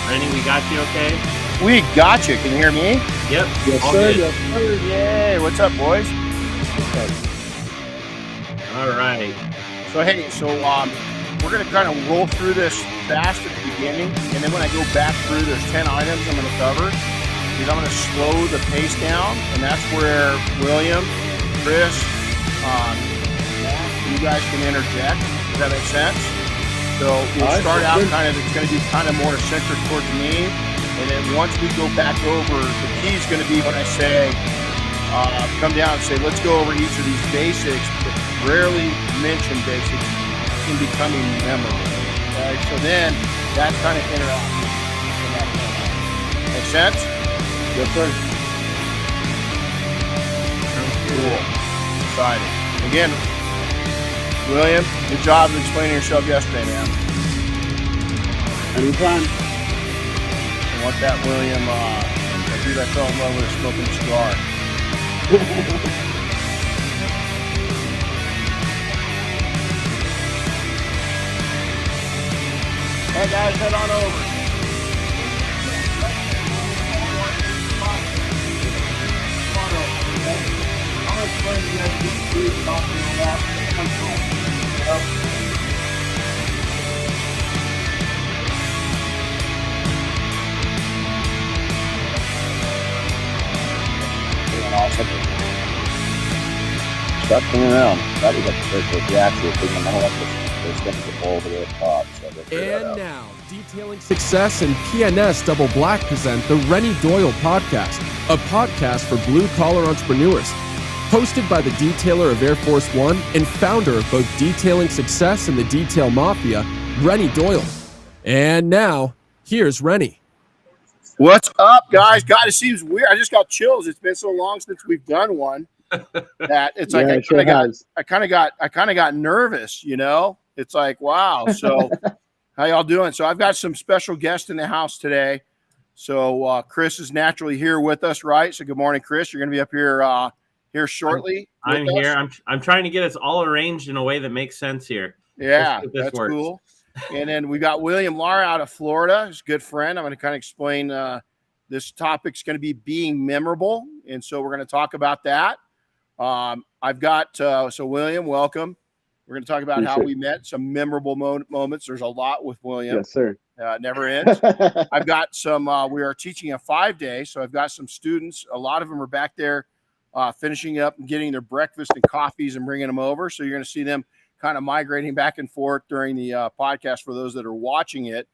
Renny, we got you okay? We got you. Can you hear me? Yep. Yes, all sir. good. Yes, sir. Yay. What's up, boys? All right. So, hey, we're going to kind of roll through this fast at the beginning. And then when I go back through, there's 10 items I'm going to cover. Because I'm going to slow the pace down. And that's where William, Chris, you guys can interject. Does that make sense? So we'll start out it's going to be kind of more centric towards me. And then once we go back over, the key is going to be when I say, come down and say, let's go over each of these basics, but rarely mentioned basics in becoming memorable. Okay? So then that kind of interacts. Make sense? Yes, sir. Cool. Exciting. Again, William, good job of explaining yourself yesterday, man. Anytime. I want that William, that dude I fell in love with smoking a cigar. Hey guys, head on over. I'm going to explain to you guys what to do about that. Start coming around. That was like the first reaction. I don't like this stuff to over the top. And now, Detailing Success and PNS Double Black present the Renny Doyle Podcast, a podcast for blue-collar entrepreneurs. Hosted by the detailer of Air Force One and founder of both Detailing Success and the Detail Mafia, Renny Doyle. And now, here's Renny. What's up, guys? God, it seems weird. I just got chills. It's been so long since we've done one that it's like I kind of got nervous. You know, it's like wow. So, how y'all doing? So, I've got some special guests in the house today. So, Chris is naturally here with us, right? So, good morning, Chris. You're going to be up here shortly. I'm here. I'm trying to get us all arranged in a way that makes sense here. Yeah, that's cool. And then we got William Lara out of Florida. He's a good friend. I'm going to kind of explain this topic's going to be being memorable. And so we're going to talk about that. I've got, so William, welcome. We're going to talk about how we met, some memorable moments. There's a lot with William. Yes, sir. Never ends. I've got some, we are teaching a 5-day. So I've got some students. A lot of them are back there finishing up and getting their breakfast and coffees and bringing them over. So you're going to see them kind of migrating back and forth during the podcast for those that are watching it.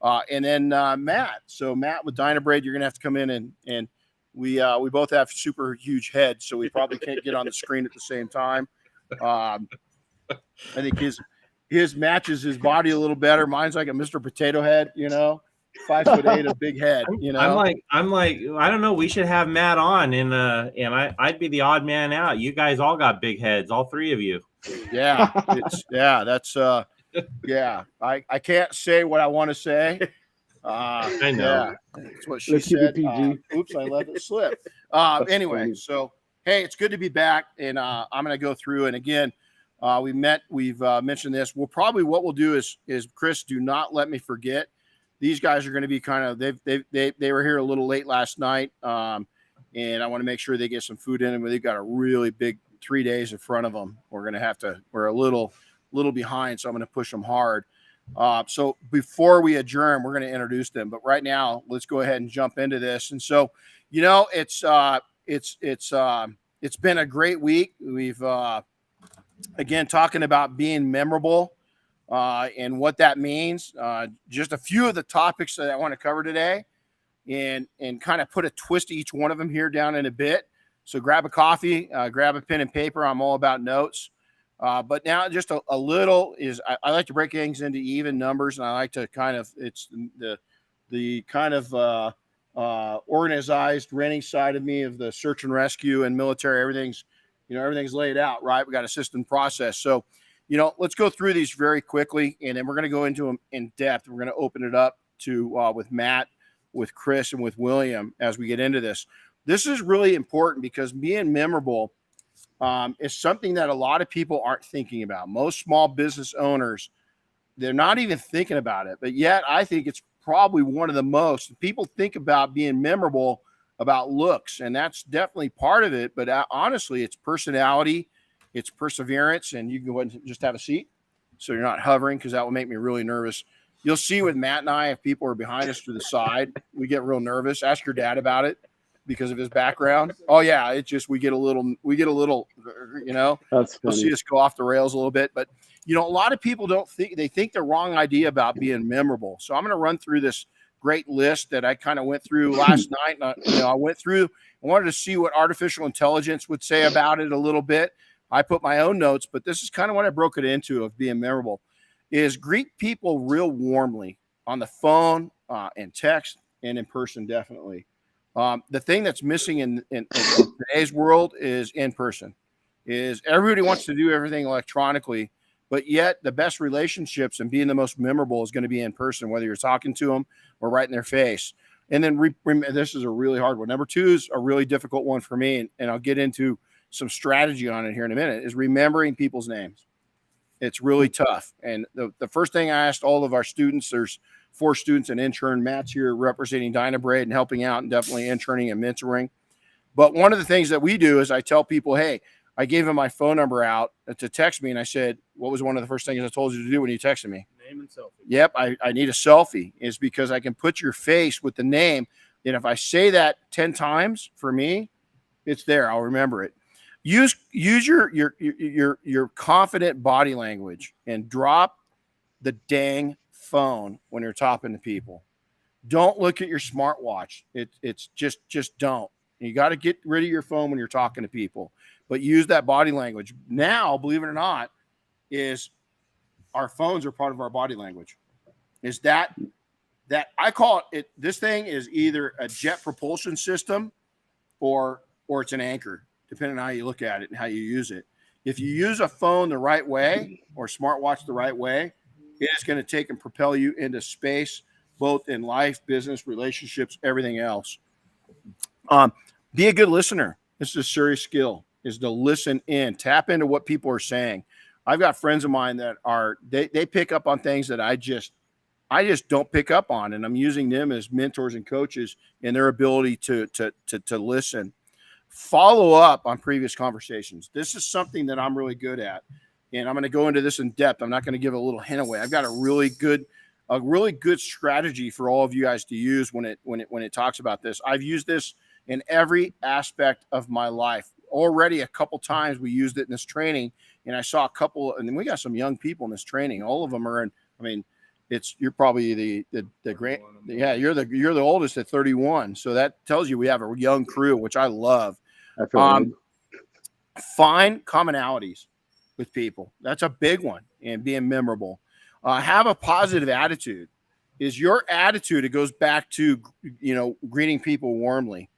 And then Matt. So Matt with Dynabraid, you're going to have to come in and we both have super huge heads, so we probably can't get on the screen at the same time. I think his matches his body a little better. Mine's like a Mr. Potato Head, you know, 5'8", a big head, you know. I'm like, I don't know. We should have Matt on and I'd be the odd man out. You guys all got big heads, all three of you. Yeah, that's I can't say what I want to say. I know. Yeah, that's what she said. Oops, I let it slip. Anyway, so hey, it's good to be back, and I'm going to go through. And again, we've mentioned this. What we'll do is Chris, do not let me forget. These guys are going to be kind of they were here a little late last night, and I want to make sure they get some food in them. They've got a really big 3 days in front of them. We're a little behind, so I'm going to push them hard. So before we adjourn, we're going to introduce them. But right now, let's go ahead and jump into this. And so, you know, it's been a great week. We've again talking about being memorable and what that means. Just a few of the topics that I want to cover today, and kind of put a twist to each one of them here down in a bit. So grab a coffee, grab a pen and paper. I'm all about notes. But now just a little is I like to break things into even numbers, and I like to kind of it's the kind of organized renting side of me of the search and rescue and military. Everything's laid out, right? We got a system process. So, you know, let's go through these very quickly, and then we're going to go into them in depth. We're going to open it up to with Matt, with Chris, and with William as we get into this. This is really important because being memorable is something that a lot of people aren't thinking about. Most small business owners, they're not even thinking about it. But yet I think it's probably one of the most. People think about being memorable about looks, and that's definitely part of it. But honestly, it's personality, it's perseverance, and you can go ahead and just have a seat so you're not hovering, because that will make me really nervous. You'll see with Matt and I, if people are behind us to the side, we get real nervous. Ask your dad about it because of his background. Oh yeah, it's just we get a little, you know. That's You'll funny. see us go off the rails a little bit. But you know, a lot of people think the wrong idea about being memorable. So I'm going to run through this great list that I kind of went through last night. And, I wanted to see what artificial intelligence would say about it a little bit. I put my own notes, but this is kind of what I broke it into of being memorable. Is greet people real warmly on the phone and text and in person, definitely. The thing that's missing in today's world is in person. Is everybody wants to do everything electronically, but yet the best relationships and being the most memorable is going to be in person, whether you're talking to them or right in their face. And then this is a really hard one. Number 2 is a really difficult one for me, and I'll get into some strategy on it here in a minute, is remembering people's names. It's really tough. And the first thing I asked all of our students, there's 4 students and intern. Matt's here representing Dynabraid and helping out and definitely interning and mentoring. But one of the things that we do is I tell people, hey, I gave him my phone number out to text me. And I said, what was one of the first things I told you to do when you texted me? Name and selfie. Yep. I need a selfie, is because I can put your face with the name. And if I say that 10 times, for me, it's there. I'll remember it. Use your confident body language and drop the dang phone when you're talking to people. Don't look at your smartwatch. It's just don't. You got to get rid of your phone when you're talking to people, but use that body language. Now, believe it or not, is our phones are part of our body language. Is that I call it, this thing is either a jet propulsion system or it's an anchor, depending on how you look at it and how you use it. If you use a phone the right way or smartwatch the right way, it is going to take and propel you into space, both in life, business, relationships, everything else. Be a good listener. This is a serious skill, is to listen in, tap into what people are saying. I've got friends of mine that they pick up on things that I just don't pick up on, and I'm using them as mentors and coaches in their ability to listen. Follow up on previous conversations. This is something that I'm really good at, and I'm going to go into this in depth. I'm not going to give a little hint away. I've got a really good strategy for all of you guys to use when it talks about this. I've used this in every aspect of my life. Already a couple times we used it in this training, and I saw a couple, and then we got some young people in this training. All of them are in. I mean, you're probably the great, yeah, you're the oldest at 31. So that tells you we have a young crew, which I love. Find commonalities with people. That's a big one, and being memorable. Have a positive attitude. Is your attitude, it goes back to, greeting people warmly,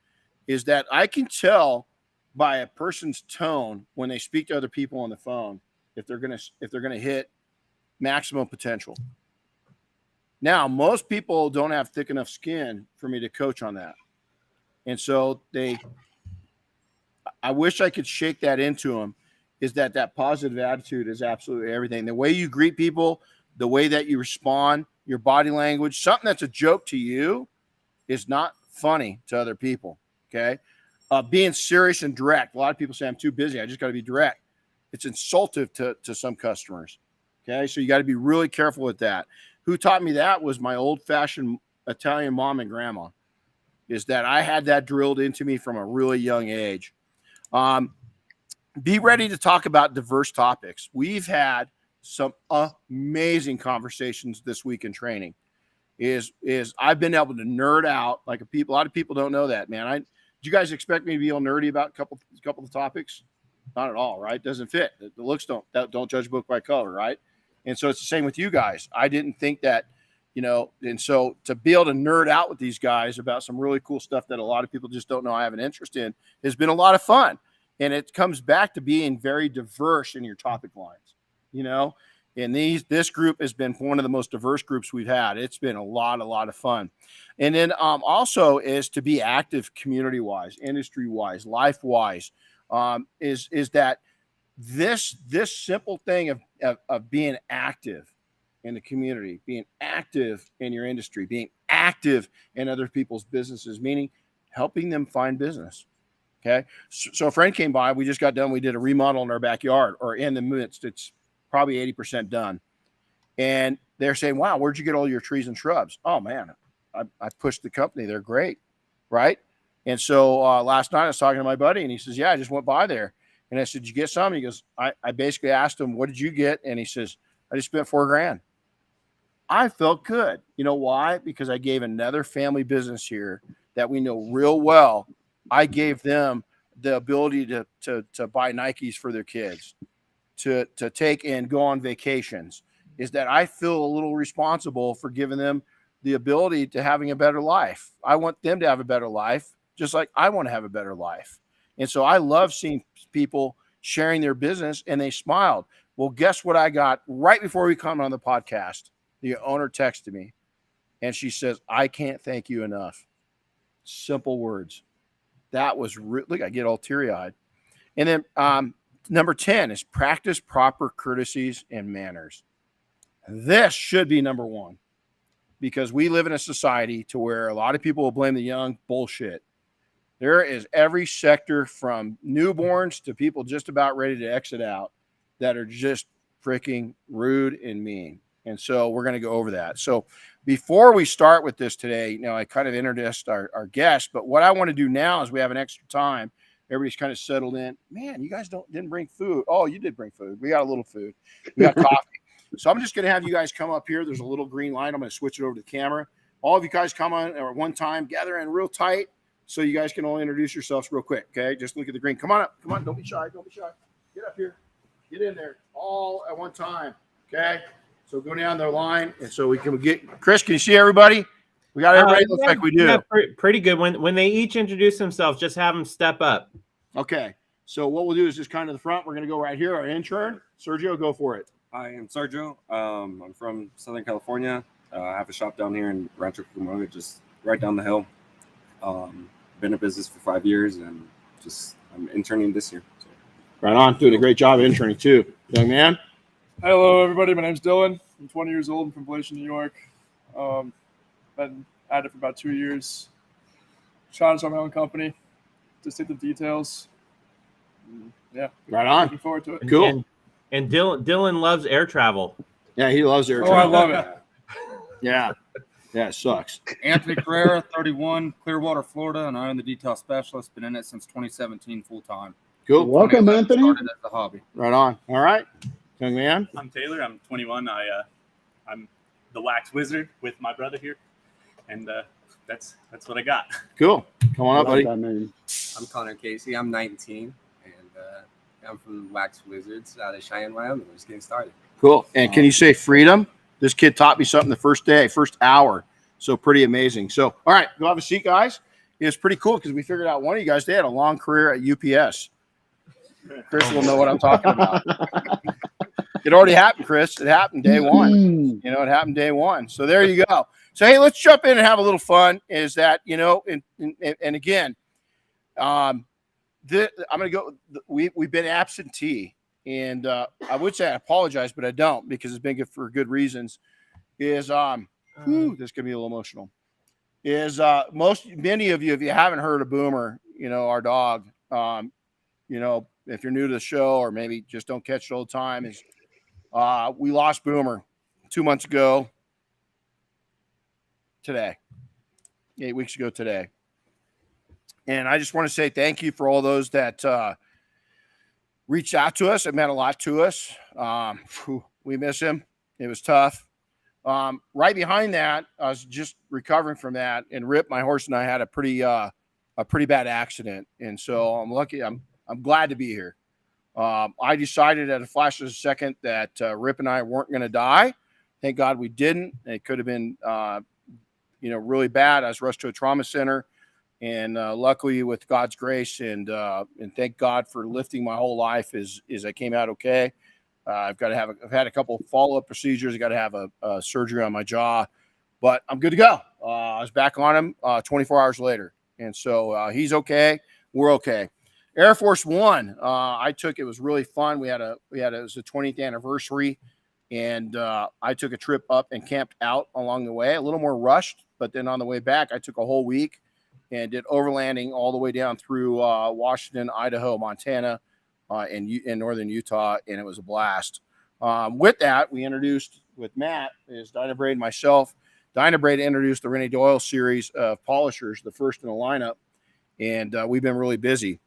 is that I can tell by a person's tone when they speak to other people on the phone if they're going to hit maximum potential. Now, most people don't have thick enough skin for me to coach on that. And so I wish I could shake that into them, is that positive attitude is absolutely everything. The way you greet people, the way that you respond, your body language, something that's a joke to you is not funny to other people. Okay. Being serious and direct. A lot of people say I'm too busy. I just got to be direct. It's insultive to some customers. Okay. So you got to be really careful with that. Who taught me that was my old-fashioned Italian mom and grandma, is that I had that drilled into me from a really young age. Be ready to talk about diverse topics. We've had some amazing conversations this week in training. Is I've been able to nerd out like a lot of people don't know that, man. Did you guys expect me to be all nerdy about a couple of topics? Not at all, right? Doesn't fit. The looks don't judge a book by color, right? And so it's the same with you guys. I didn't think that, and so to be able to nerd out with these guys about some really cool stuff that a lot of people just don't know I have an interest in has been a lot of fun. And it comes back to being very diverse in your topic lines, and this group has been one of the most diverse groups we've had. It's been a lot of fun. And then also is to be active community-wise, industry-wise, life-wise, is that this simple thing of being active in the community, being active in your industry, being active in other people's businesses, meaning helping them find business. Okay. So a friend came by, we just got done. We did a remodel in our backyard, or in the midst. It's probably 80% done. And they're saying, wow, where'd you get all your trees and shrubs? Oh man, I pushed the company. They're great. Right. And so last night I was talking to my buddy and he says, yeah, I just went by there. And I said, did you get some? And he goes, I basically asked him, what did you get? And he says, I just spent $4,000. I felt good. You know why? Because I gave another family business here that we know real well. I gave them the ability to buy Nikes for their kids, to take and go on vacations. Is that I feel a little responsible for giving them the ability to having a better life. I want them to have a better life, just like I want to have a better life. And so I love seeing people sharing their business, and they smiled. Well, guess what I got right before we come on the podcast? The owner texted me, and she says, I can't thank you enough. Simple words. That was look, I get all teary-eyed. And then number 10 is practice proper courtesies and manners. This should be number 1, because we live in a society to where a lot of people will blame the young. Bullshit. There is every sector from newborns to people just about ready to exit out that are just freaking rude and mean. And so we're going to go over that. So before we start with this today, I kind of introduced our guest, but what I want to do now is we have an extra time. Everybody's kind of settled in. Man, you guys didn't bring food. Oh, you did bring food. We got a little food. We got coffee. So I'm just going to have you guys come up here. There's a little green light. I'm going to switch it over to the camera. All of you guys come on at one time, gather in real tight so you guys can all introduce yourselves real quick. Okay. Just look at the green. Come on up. Come on. Don't be shy. Don't be shy. Get up here. Get in there all at one time. Okay. So go down their line. And so we can get Chris. Can you see everybody? We got everybody. Looks like we do. Yeah, pretty good. When they each introduce themselves, just have them step up. Okay. So what we'll do is just kind of the front. We're going to go right here. Our intern, Sergio, go for it. I am Sergio. I'm from Southern California. I have a shop down here in Rancho Cucamonga, just right down the hill. Been in business for 5 years, and I'm interning this year. So. Right on. Doing a great job interning too. Young man. Hello, everybody. My name's Dylan. I'm 20 years old. I'm from Glacier, New York. Been at it for about 2 years. Trying to start my own company. Just take the details. Yeah. Right on. Looking forward to it. Cool. And Dylan loves air travel. Yeah, he loves air Oh, I travel. love it. Yeah. Yeah, it sucks. Anthony Carrera, 31, Clearwater, Florida, and I'm the detail specialist. Been in it since 2017 full time. Cool. Welcome, Anthony. Started as a hobby. Right on. All right. Young man. I'm Taylor. I'm 21. I'm the wax wizard with my brother here, and that's what I got. Cool. Come on up, buddy. Man. I'm Connor Casey. I'm 19, and I'm from Wax Wizards out of Cheyenne, Wyoming. We're just getting started. Cool. And can you say freedom? This kid taught me something the first day, first hour. So pretty amazing. So, all right, go have a seat, guys. It was pretty cool because we figured out one of you guys, they had a long career at UPS. Chris will know what I'm talking about. It already happened, Chris. It happened day one. It happened day one. So there you go. So, hey, let's jump in and have a little fun. Is that, and again, I'm going to go, we've been absentee. And I would say I apologize, but I don't, because it's been good for good reasons. Is this going to be a little emotional? Is many of you, if you haven't heard of Boomer, our dog, if you're new to the show or maybe just don't catch it all the time, is we lost Boomer 2 months ago. Today, 8 weeks ago today, and I just want to say thank you for all those that reached out to us. It meant a lot to us. We miss him. It was tough. Right behind that, I was just recovering from that, and Rip, my horse, and I had a pretty bad accident, and so I'm lucky. I'm glad to be here. I decided at a flash of a second that Rip and I weren't going to die. Thank God we didn't. It could have been, really bad. I was rushed to a trauma center. And luckily, with God's grace and thank God for lifting my whole life, is I came out okay. I've had a couple of follow-up procedures. I got to have a surgery on my jaw, but I'm good to go. I was back on him 24 hours later, and so he's okay. We're okay. Air Force One, I took. It was really fun. It was the 20th anniversary, And I took a trip up and camped out along the way, a little more rushed. But then on the way back, I took a whole week and did overlanding all the way down through Washington, Idaho, Montana, and in northern Utah, and it was a blast. With that, we introduced with Matt, is Dyna Braid and myself. Dyna Braid introduced the Renny Doyle series of polishers, the first in the lineup, and we've been really busy.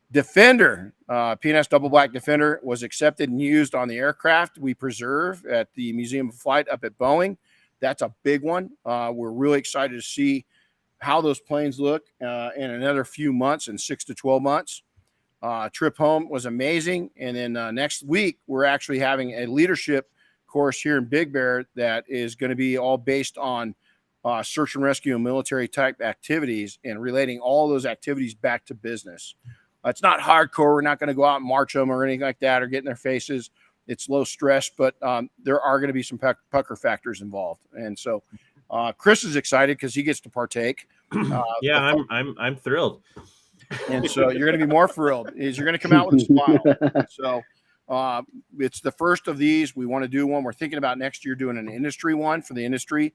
Defender, P&S Double Black Defender was accepted and used on the aircraft we preserve at the Museum of Flight up at Boeing. That's a big one. We're really excited to see how those planes look in another few months, in 6 to 12 months. Trip home was amazing. And then next week, we're actually having a leadership course here in Big Bear that is going to be all based on search and rescue and military type activities and relating all those activities back to business. It's not hardcore. We're not going to go out and march them or anything like that or get in their faces. It's low stress, but there are going to be some pucker factors involved. And so Chris is excited because he gets to partake. Yeah, I'm thrilled. And so you're going to be more thrilled. You're going to come out with a smile. So it's the first of these. We want to do one. We're thinking about next year doing an industry one for the industry.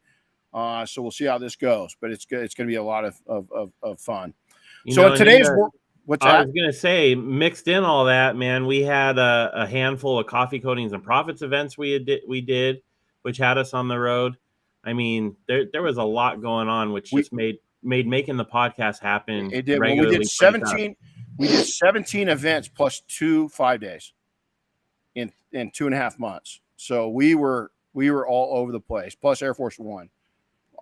So we'll see how this goes, but it's good. It's going to be a lot of fun. So in today's what's that? I was going to say, mixed in all that, man, we had a handful of Coffee Coatings and Profits events we did, which had us on the road. I mean, there was a lot going on, which just made making the podcast happen. It did. Well, we did 17. We did 17 events plus 2 5 days in 2.5 months. So we were all over the place. Plus Air Force One,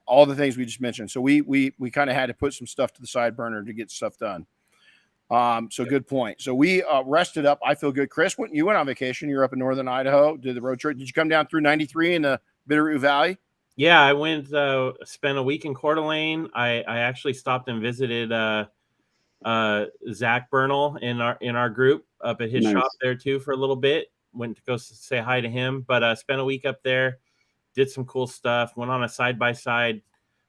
all the things we just mentioned. So we kind of had to put some stuff to the side burner to get stuff done. So good point. So we rested up. I feel good. Chris, you went on vacation. You're up in northern Idaho. Did the road trip? Did you come down through 93 in the Bitterroot Valley? Yeah, I went, spent a week in Coeur d'Alene. I actually stopped and visited Zach Bernal in our group up at his shop there too for a little bit. Went to go say hi to him, but spent a week up there, did some cool stuff. Went on a side-by-side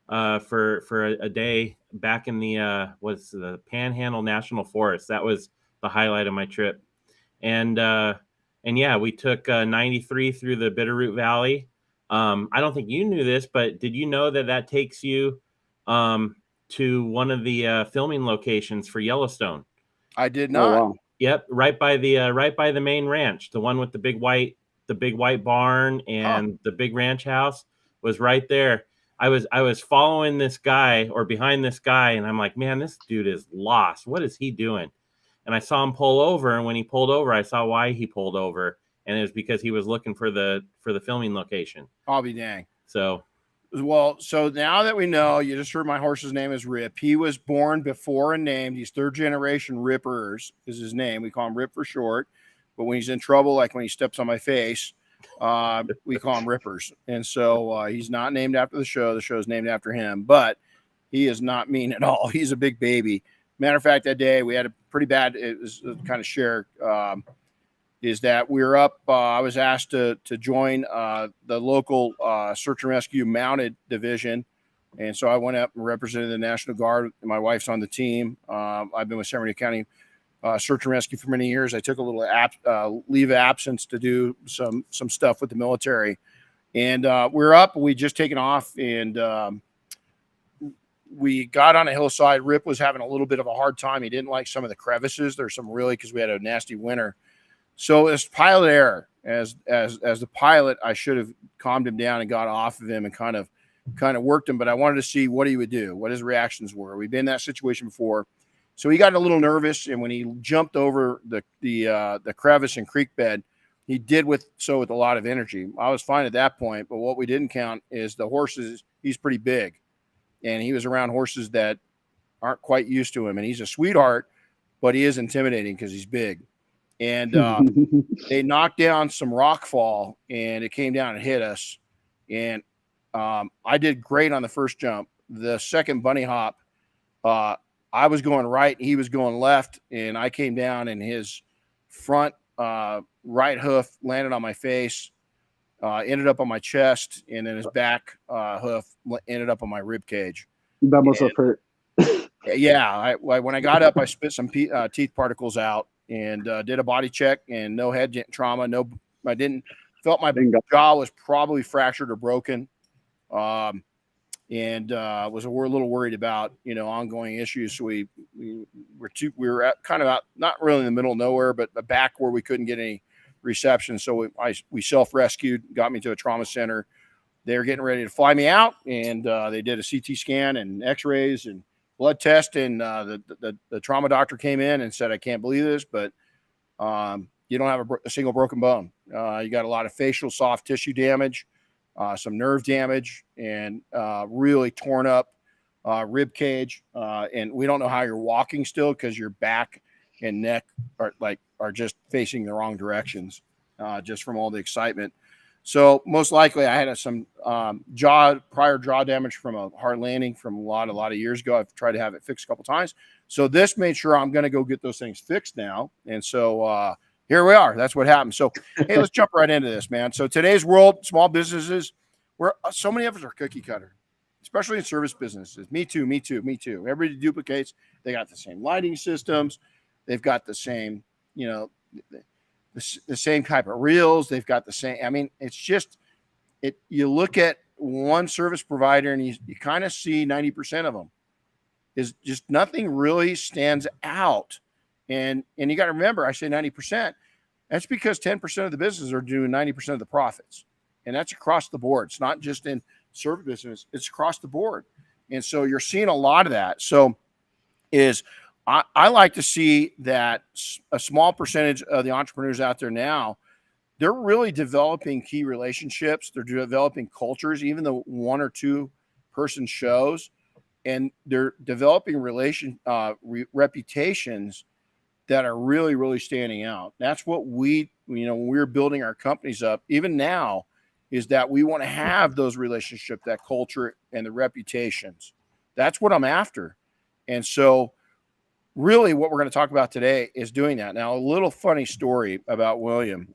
for a day back in the Panhandle National Forest. That was the highlight of my trip. And yeah, we took 93 through the Bitterroot Valley. I don't think you knew this, but did you know that takes you to one of the filming locations for Yellowstone? I did not. Oh, wow. Yep, right by the main ranch, the one with the big white barn and the big ranch house was right there. I was following this guy or behind this guy, and I'm like, man, this dude is lost. What is he doing? And I saw him pull over, and when he pulled over, I saw why he pulled over. And it was because he was looking for the filming location. I'll be dang. So now that we know, you just heard my horse's name is Rip. He was born before and named. He's 3rd generation Rippers is his name. We call him Rip for short. But when he's in trouble, like when he steps on my face, we call him Rippers. And so he's not named after the show. The show's named after him. But he is not mean at all. He's a big baby. Matter of fact, that day we had a pretty bad, it was kind of share, is that we were up. I was asked to join the local search and rescue mounted division. And so I went up and represented the National Guard. My wife's on the team. I've been with San Bernardino County search and rescue for many years. I took a little leave of absence to do some stuff with the military. And we're up. We just taken off, and we got on a hillside. Rip was having a little bit of a hard time. He didn't like some of the crevices. There's some really, because we had a nasty winter. So it's pilot error. As the pilot, I should have calmed him down and got off of him and kind of worked him. But I wanted to see what he would do, what his reactions were. We've been in that situation before, so he got a little nervous. And when he jumped over the crevice and creek bed, he did with a lot of energy. I was fine at that point, but what we didn't count is the horses. He's pretty big, and he was around horses that aren't quite used to him. And he's a sweetheart, but he is intimidating because he's big. And they knocked down some rock fall, and it came down and hit us. And I did great on the first jump. The second bunny hop, I was going right, he was going left, and I came down, and his front right hoof landed on my face, ended up on my chest, and then his back hoof ended up on my rib cage. That must have hurt. Yeah, when I got up, I spit some teeth particles out. And did a body check, and no head trauma. No, I didn't Felt my jaw was probably fractured or broken. And was a little worried about, ongoing issues. So we were at kind of out, not really in the middle of nowhere, but back where we couldn't get any reception. So we self-rescued, got me to a trauma center. They were getting ready to fly me out, and they did a CT scan and x-rays and blood test. And the trauma doctor came in and said, I can't believe this, but you don't have a single broken bone. You got a lot of facial soft tissue damage, some nerve damage, and really torn up rib cage. And we don't know how you're walking still because your back and neck are just facing the wrong directions, just from all the excitement. So most likely I had some prior jaw damage from a hard landing from a lot of years ago. I've tried to have it fixed a couple times. So this made sure I'm going to go get those things fixed now. And so here we are. That's what happened. So, hey, let's jump right into this, man. So today's world, small businesses, where so many of us are cookie cutter, especially in service businesses. Me too. Everybody duplicates. They got the same lighting systems. They've got the same, the same type of reels. They've got the same. I mean, it's just you look at one service provider and you kind of see 90% of them is just nothing really stands out. And you got to remember, I say 90%. That's because 10% of the businesses are doing 90% of the profits. And that's across the board. It's not just in service business, it's across the board. And so you're seeing a lot of that. So I like to see that a small percentage of the entrepreneurs out there now, they're really developing key relationships. They're developing cultures, even the 1 or 2 person shows, and they're developing reputations that are really, really standing out. That's what when we were building our companies up, even now, is that we want to have those relationships, that culture, and the reputations. That's what I'm after. And so really what we're going to talk about today is doing that. Now, a little funny story about William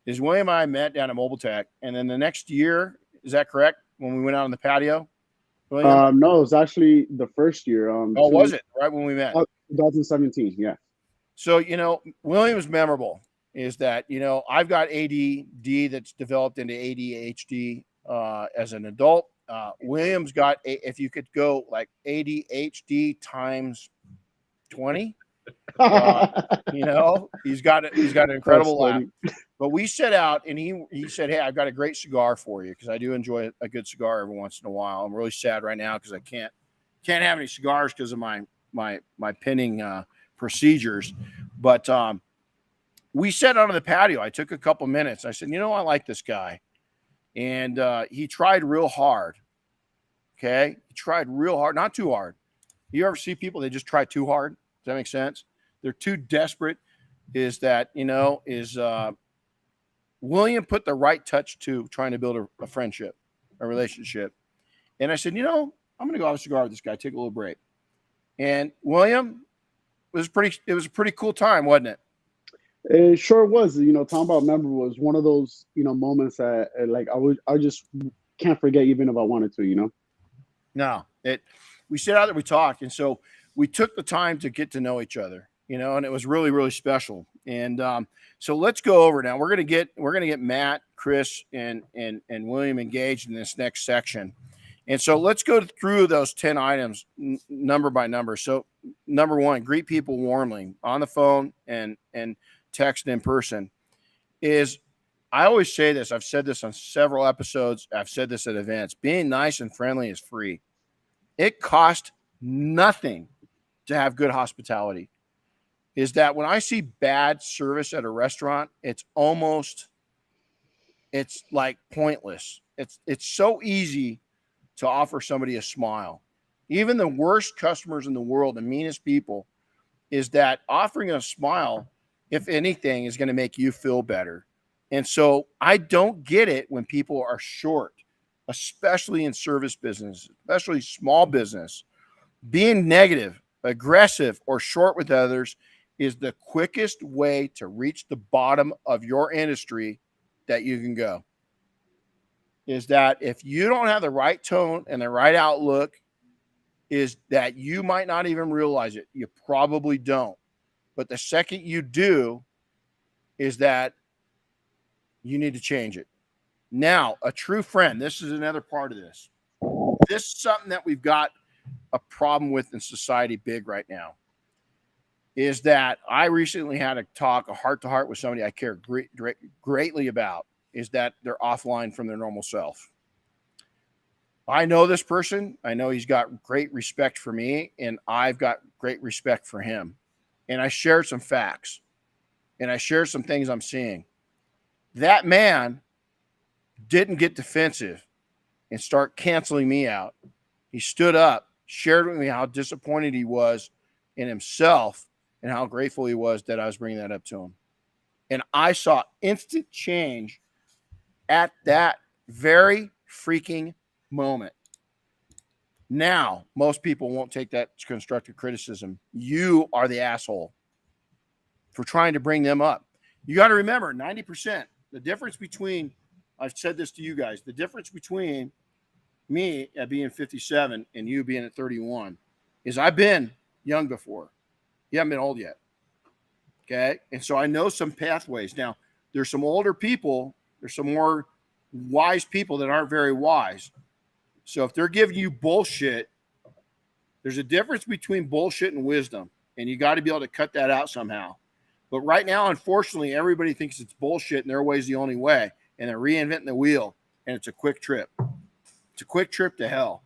is William and I met down at Mobile Tech, and then the next year, is that correct, when we went out on the patio? William? No, it was actually the first year. Was it? Right when we met? 2017, yeah. So, William is memorable. Is that, I've got ADD that's developed into ADHD as an adult. William's got, if you could go like ADHD times 20, he's got an incredible laugh. But we set out and he said, hey, I've got a great cigar for you, because I do enjoy a good cigar every once in a while. I'm really sad right now because I can't have any cigars because of my pinning procedures. But we sat out on the patio. I took a couple minutes. I said, I like this guy. And he tried real hard. Okay. He tried real hard, not too hard. You ever see people, they just try too hard? Does that make sense? They're too desperate. William put the right touch to trying to build a friendship, a relationship. And I said, I'm going to go have a cigar with this guy, take a little break. And William, it was a pretty cool time, wasn't it? It sure was. Talking about memorable was one of those, moments that I just can't forget even if I wanted to, No, we sat out there, we talked. And so we took the time to get to know each other, and it was really, really special. And so let's go over now. We're going to get Matt, Chris, and William engaged in this next section. And so let's go through those 10 items number by number. So number 1, greet people warmly on the phone and text in person. I always say this. I've said this on several episodes. I've said this at events. Being nice and friendly is free. It costs nothing to have good hospitality. Is that when I see bad service at a restaurant, it's like pointless. It's so easy to offer somebody a smile. Even the worst customers in the world, the meanest people, is that offering a smile, if anything, is going to make you feel better. And so I don't get it when people are short, especially in service business, especially small business. Being negative, aggressive, or short with others is the quickest way to reach the bottom of your industry that you can go. Is that if you don't have the right tone and the right outlook, is that you might not even realize it. You probably don't. But the second you do, is that you need to change it. Now, a true friend, this is another part of this. This is something that we've got a problem with in society big right now, is that I recently had a heart-to-heart with somebody I care greatly about, is that they're offline from their normal self. I know this person. I know he's got great respect for me, and I've got great respect for him. And I shared some facts, and I shared some things I'm seeing. That man didn't get defensive and start canceling me out. He stood up, shared with me how disappointed he was in himself and how grateful he was that I was bringing that up to him. And I saw instant change at that very freaking moment. Now, most people won't take that constructive criticism. You are the asshole for trying to bring them up. You got to remember, 90%, the difference between, I've said this to you guys, the difference between me at being 57 and you being at 31 is I've been young before. You haven't been old yet. Okay. And so I know some pathways. Now, there's some older people, there's some more wise people that aren't very wise. So if they're giving you bullshit, there's a difference between bullshit and wisdom, and you got to be able to cut that out somehow. But right now, unfortunately, everybody thinks it's bullshit and their way is the only way, and they're reinventing the wheel, and it's a quick trip. It's a quick trip to hell.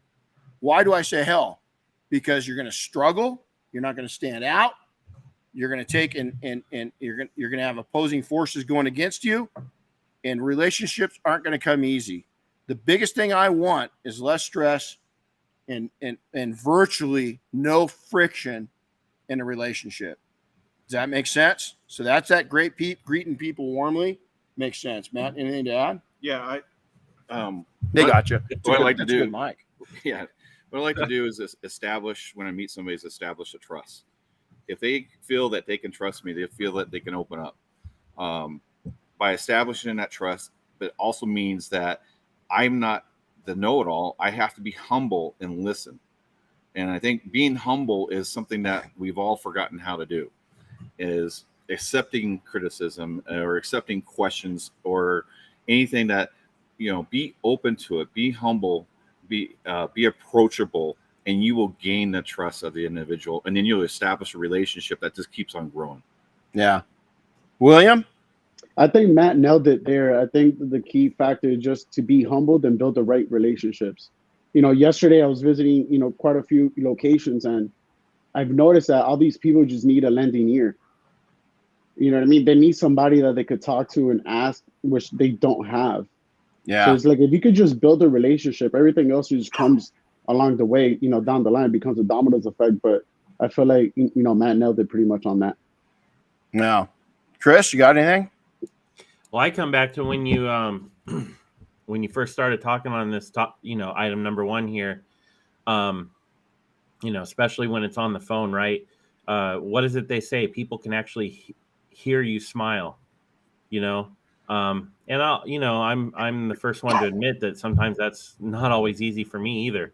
Why do I say hell? Because you're going to struggle. You're not going to stand out. You're going to take and you're going to have opposing forces going against you, and relationships aren't going to come easy. The biggest thing I want is less stress and virtually no friction in a relationship. Does that make sense? So that's that great greeting people warmly. Makes sense. Matt, anything to add? Yeah, They got you. What I like to do, Mike. Yeah, what I like to do is establish, when I meet somebody, is establish a trust. If they feel that they can trust me, they feel that they can open up. By establishing that trust, but it also means that I'm not the know-it-all. I have to be humble and listen. And I think being humble is something that we've all forgotten how to do, is accepting criticism or accepting questions or anything that, be open to it, be humble, be approachable, and you will gain the trust of the individual. And then you'll establish a relationship that just keeps on growing. Yeah. William? I think Matt nailed it there. I think the key factor is just to be humbled and build the right relationships. Yesterday I was visiting, quite a few locations, and I've noticed that all these people just need a lending ear. You know what I mean? They need somebody that they could talk to and ask, which they don't have. Yeah. So it's like, if you could just build a relationship, everything else just comes along the way, down the line, becomes a dominoes effect. But I feel like, Matt nailed it pretty much on that. No. Chris, you got anything? Well, I come back to when you when you first started talking on this item number one here, especially when it's on the phone, right? What is it they say? People can actually hear you smile, and I'm the first one to admit that sometimes that's not always easy for me either.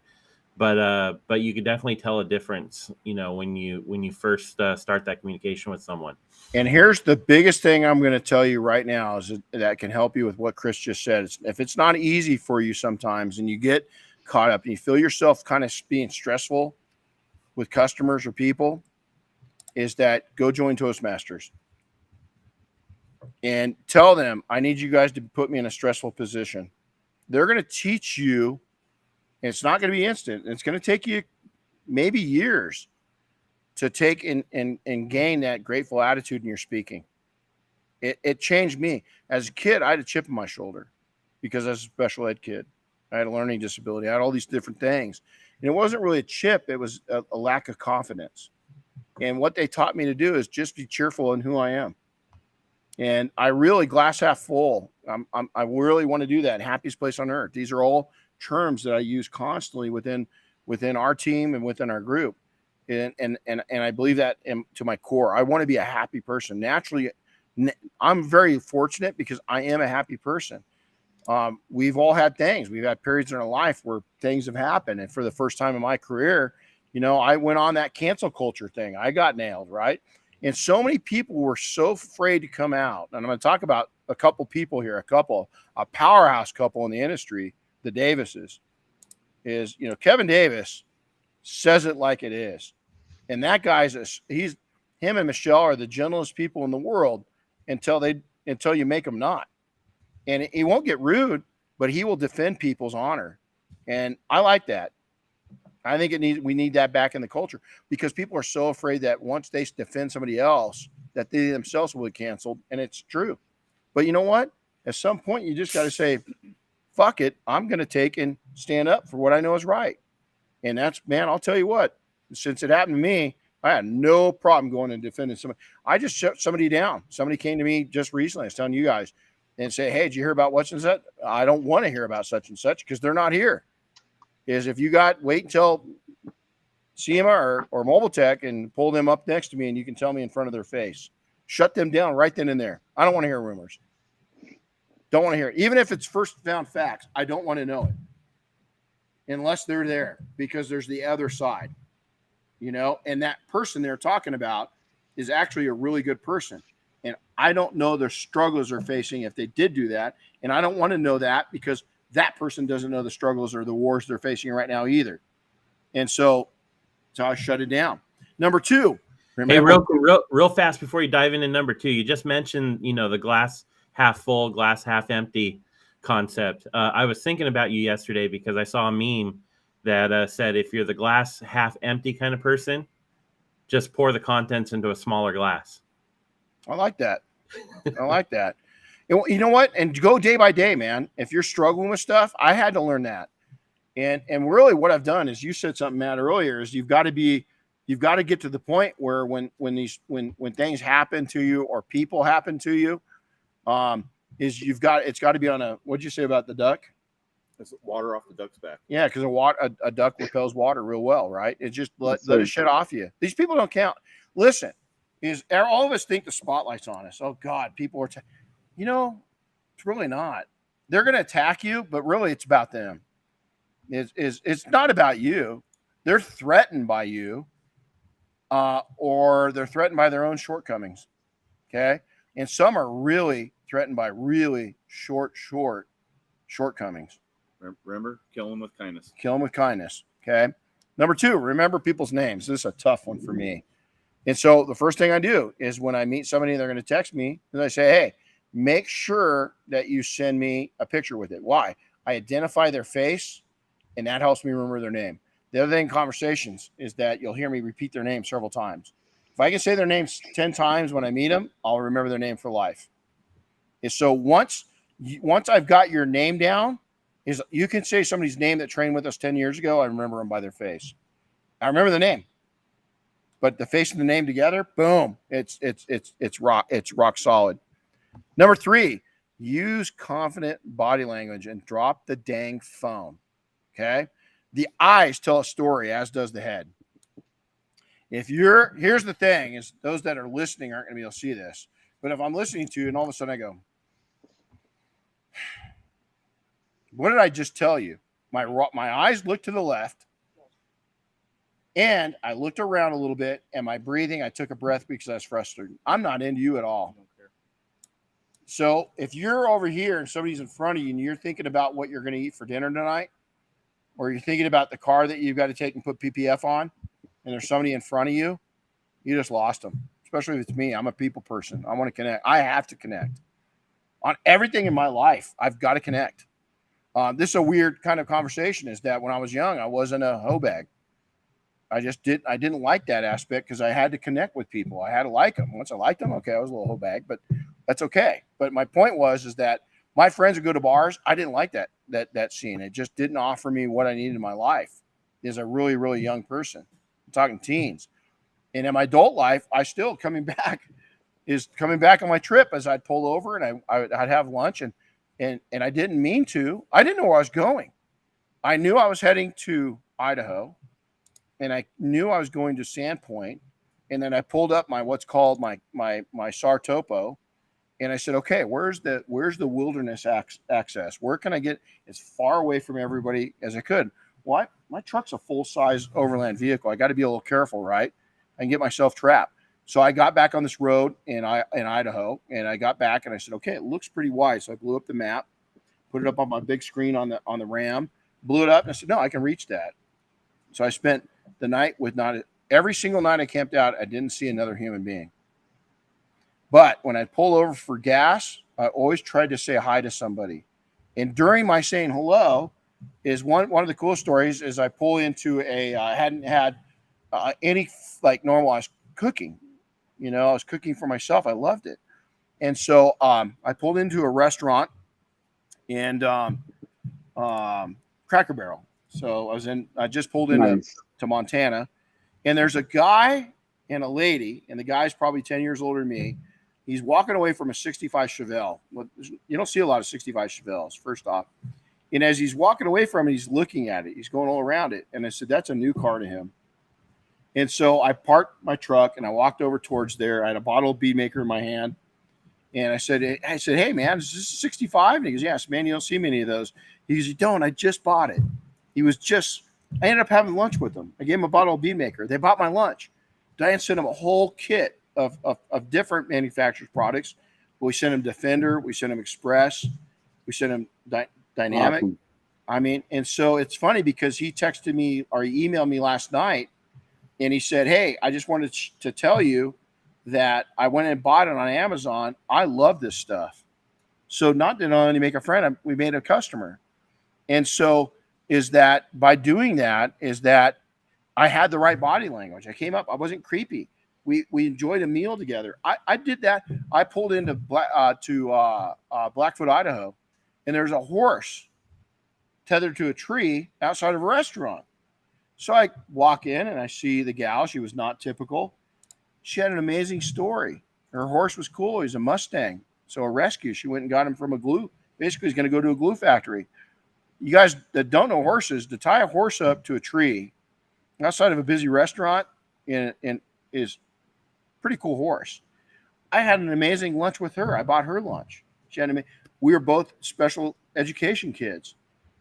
But you could definitely tell a difference, when you first start that communication with someone. And here's the biggest thing I'm going to tell you right now is that can help you with what Chris just said. If it's not easy for you sometimes and you get caught up and you feel yourself kind of being stressful with customers or people, is that go join Toastmasters and tell them, I need you guys to put me in a stressful position. They're going to teach you, and it's not going to be instant. It's going to take you maybe years to take and gain that grateful attitude in your speaking. It changed me. As a kid, I had a chip on my shoulder because I was a special ed kid. I had a learning disability. I had all these different things. And it wasn't really a chip. It was a lack of confidence. And what they taught me to do is just be cheerful in who I am. And I really glass half full. I really want to do that. Happiest place on earth. These are all terms that I use constantly within our team and within our group. And I believe that to my core. I want to be a happy person. Naturally, I'm very fortunate because I am a happy person. We've all had things. We've had periods in our life where things have happened. And for the first time in my career, I went on that cancel culture thing. I got nailed, right? And so many people were so afraid to come out. And I'm going to talk about a couple people here, a powerhouse couple in the industry, the Davises, is, Kevin Davis says it like it is. And that guy's him and Michelle are the gentlest people in the world until you make them not. And he won't get rude, but he will defend people's honor. And I like that. I think we need that back in the culture, because people are so afraid that once they defend somebody else, that they themselves will be canceled. And it's true. But you know what? At some point, you just got to say, fuck it. I'm going to take and stand up for what I know is right. And that's, man, I'll tell you what, since it happened to me, I had no problem going and defending somebody. I just shut somebody down. Somebody came to me just recently, I was telling you guys, and say, hey, did you hear about such and such? I don't want to hear about such and such because they're not here. Is if you wait until SEMA or Mobile Tech and pull them up next to me and you can tell me in front of their face. Shut them down right then and there. I don't want to hear rumors. Don't want to hear it. Even if it's first found facts, I don't want to know it unless they're there, because there's the other side, and that person they're talking about is actually a really good person. And I don't know the struggles they're facing if they did do that. And I don't want to know that, because that person doesn't know the struggles or the wars they're facing right now either. And so I shut it down. Number 2. Remember, hey, real fast before you dive into number 2, you just mentioned, the glass half full, glass half empty concept. I was thinking about you yesterday because I saw a meme that said, if you're the glass half empty kind of person, just pour the contents into a smaller glass. I like that. I like that. You know what? And go day by day, man. If you're struggling with stuff, I had to learn that. And really what I've done is, you said something, Matt, earlier, is you've got to get to the point where when things happen to you or people happen to you, it's got to be on what'd you say about the duck? It's water off the duck's back. Yeah, because a duck repels water real well, right? It just let it shit off you. These people don't count. Listen, all of us think the spotlight's on us. Oh God, people are, it's really not. They're going to attack you, but really it's about them. It's not about you. They're threatened by you, or they're threatened by their own shortcomings. Okay. And some are really threatened by really shortcomings. Remember, kill them with kindness. Kill them with kindness. Okay. Number 2, remember people's names. This is a tough one for me. And so the first thing I do is, when I meet somebody and they're going to text me, and I say, hey, make sure that you send me a picture with it. Why? I identify their face, and that helps me remember their name. The other thing in conversations is that you'll hear me repeat their name several times. If I can say their names 10 times when I meet them, I'll remember their name for life. And so once I've got your name down, is you can say somebody's name that trained with us 10 years ago. I remember them by their face. I remember the name, but the face and the name together, boom, it's rock solid. Number 3, use confident body language and drop the dang phone. Okay. The eyes tell a story, as does the head. Here's the thing, is those that are listening aren't going to be able to see this, but if I'm listening to you and all of a sudden I go, what did I just tell you? My eyes looked to the left, and I looked around a little bit, and my breathing, I took a breath because I was frustrated. I'm not into you at all. So if you're over here and somebody's in front of you and you're thinking about what you're going to eat for dinner tonight, or you're thinking about the car that you've got to take and put PPF on, and there's somebody in front of you, you just lost them. Especially if it's me. I'm a people person. I want to connect. I have to connect. On everything in my life, I've got to connect. This is a weird kind of conversation, is that when I was young, I wasn't a hoe bag. I didn't like that aspect because I had to connect with people. I had to like them. Once I liked them, okay, I was a little hoe bag, but that's okay. But my point is that my friends would go to bars. I didn't like that scene. It just didn't offer me what I needed in my life as a really, really young person. I'm talking teens. And in my adult life, I still coming back on my trip, as I'd pull over and I'd have lunch and I didn't mean to. I didn't know where I was going. I knew I was heading to Idaho, and I knew I was going to Sandpoint. And then I pulled up what's called my SAR topo, and I said, okay, where's the wilderness access? Where can I get as far away from everybody as I could? Well, my truck's a full-size overland vehicle. I got to be a little careful, right? I can get myself trapped. So I got back on this road in Idaho, and I got back and I said, okay, it looks pretty wide. So I blew up the map, put it up on my big screen on the RAM, blew it up, and I said, no, I can reach that. So I spent the night with every single night I camped out, I didn't see another human being. But when I pull over for gas, I always tried to say hi to somebody. And during my saying hello is one of the cool stories is I pull into I hadn't had any like normal, I was cooking. You know, I was cooking for myself. I loved it. And so I pulled into a restaurant and Cracker Barrel. So I just pulled into to Montana, and there's a guy and a lady, and the guy's probably 10 years older than me. He's walking away from a 65 Chevelle. You don't see a lot of 65 Chevelles, first off. And as he's walking away from it, he's looking at it. He's going all around it. And I said, that's a new car to him. And so I parked my truck and I walked over towards there. I had a bottle of bead maker in my hand. And I said, hey, man, is this a 65? And he goes, yes, man, you don't see many of those. He goes, you don't. I just bought it. I ended up having lunch with them. I gave him a bottle of bead maker. They bought my lunch. Diane sent him a whole kit of different manufacturers' products. We sent him Defender. We sent him Express. We sent him Dynamic. Awesome. I mean, and so it's funny because he texted me or he emailed me last night and he said, hey, I just wanted to tell you that I went and bought it on Amazon. I love this stuff. So not to only make a friend, we made a customer. And so is that by doing that is that I had the right body language. I came up, I wasn't creepy. We enjoyed a meal together. I did that. I pulled into Blackfoot, Idaho, and there's a horse tethered to a tree outside of a restaurant. So I walk in and I see the gal. She was not typical. She had an amazing story. Her horse was cool. He was a Mustang. So a rescue. She went and got him from a glue. Basically, he's going to go to a glue factory. You guys that don't know horses, to tie a horse up to a tree outside of a busy restaurant is pretty cool horse. I had an amazing lunch with her. I bought her lunch. We were both special education kids.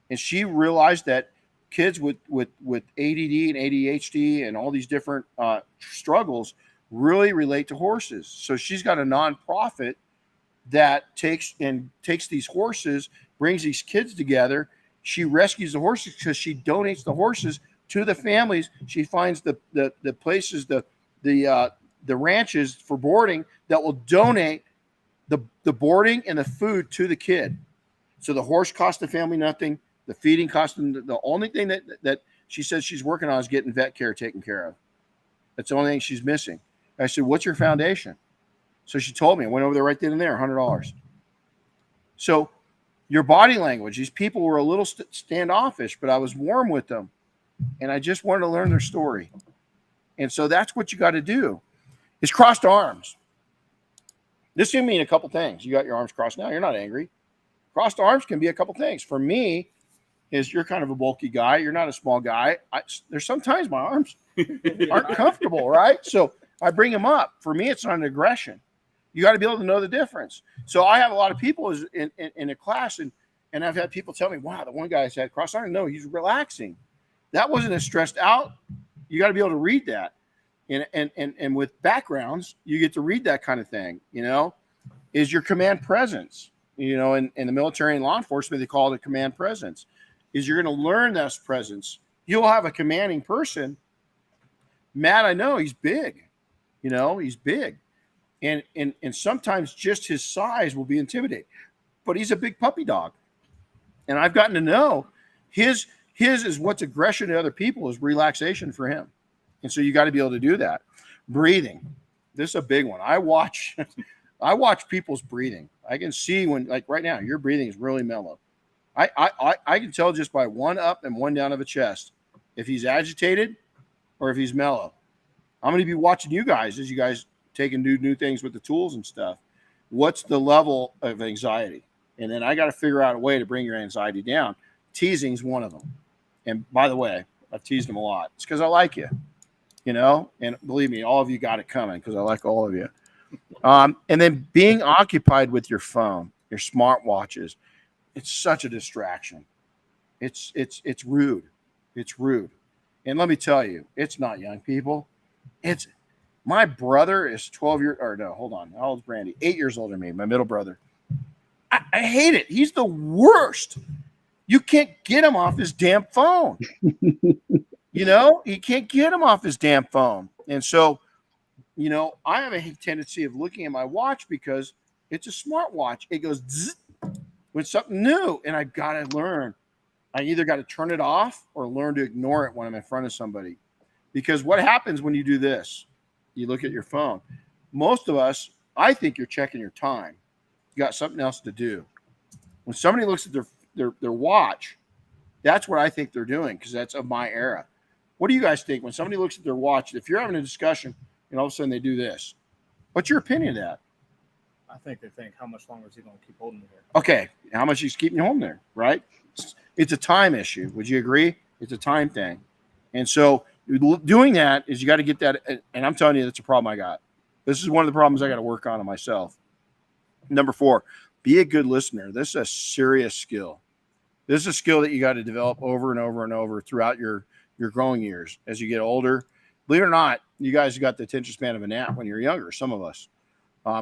And she realized that kids with ADD and ADHD and all these different struggles really relate to horses. So she's got a nonprofit that takes these horses, brings these kids together. She rescues the horses because she donates the horses to the families. She finds the places, the ranches for boarding that will donate the boarding and the food to the kid. So the horse costs the family nothing. The feeding costs them. The only thing that she says she's working on is getting vet care taken care of. That's the only thing she's missing. I said, what's your foundation? So she told me. I went over there right then and there, $100. So your body language, these people were a little standoffish, but I was warm with them. And I just wanted to learn their story. And so that's what you got to do is crossed arms. This can mean a couple things. You got your arms crossed now. You're not angry. Crossed arms can be a couple things. For me, is you're kind of a bulky guy. You're not a small guy. There's sometimes my arms aren't comfortable, right? So I bring them up. For me, it's not an aggression. You got to be able to know the difference. So I have a lot of people in a class, and I've had people tell me, wow, the one guy I said crossed arms. No, he's relaxing. That wasn't as stressed out. You got to be able to read that. And with backgrounds, you get to read that kind of thing, is your command presence, in the military and law enforcement, they call it a command presence, is you're going to learn this presence. You'll have a commanding person. Matt, I know he's big, he's big. And sometimes just his size will be intimidating, but he's a big puppy dog. And I've gotten to know his is what's aggression to other people is relaxation for him. And so you got to be able to do that. Breathing. This is a big one. I watch people's breathing. I can see when, like right now, your breathing is really mellow. I can tell just by one up and one down of a chest if he's agitated or if he's mellow. I'm going to be watching you guys as you guys take and do new things with the tools and stuff. What's the level of anxiety? And then I got to figure out a way to bring your anxiety down. Teasing is one of them. And by the way, I've teased him a lot. It's because I like you. And believe me, all of you got it coming because I like all of you. And then being occupied with your phone, your smartwatches, it's such a distraction. It's rude. It's rude. And let me tell you, it's not young people. It's My brother is 12 years, or no, hold on. How old's Brandy? 8 years older than me, my middle brother. I hate it. He's the worst. You can't get him off his damn phone. You can't get him off his damn phone. And so, I have a tendency of looking at my watch because it's a smart watch. It goes zzz with something new, and I've got to learn. I either got to turn it off or learn to ignore it when I'm in front of somebody. Because what happens when you do this? You look at your phone. Most of us, I think you're checking your time. You got something else to do. When somebody looks at their watch, that's what I think they're doing, because that's of my era. What do you guys think when somebody looks at their watch? If you're having a discussion and all of a sudden they do this, what's your opinion of that? I think they think, how much longer is he going to keep holding me here? Okay, how much he's keeping you home there, right? It's a time issue. Would you agree? It's a time thing. And so doing that is you got to get that. And I'm telling you, that's a problem I got. This is one of the problems I got to work on myself. Number 4, be a good listener. This is a serious skill. This is a skill that you got to develop over and over and over throughout your growing years. As you get older, believe it or not, you guys got the attention span of a gnat when you're younger. Some of us.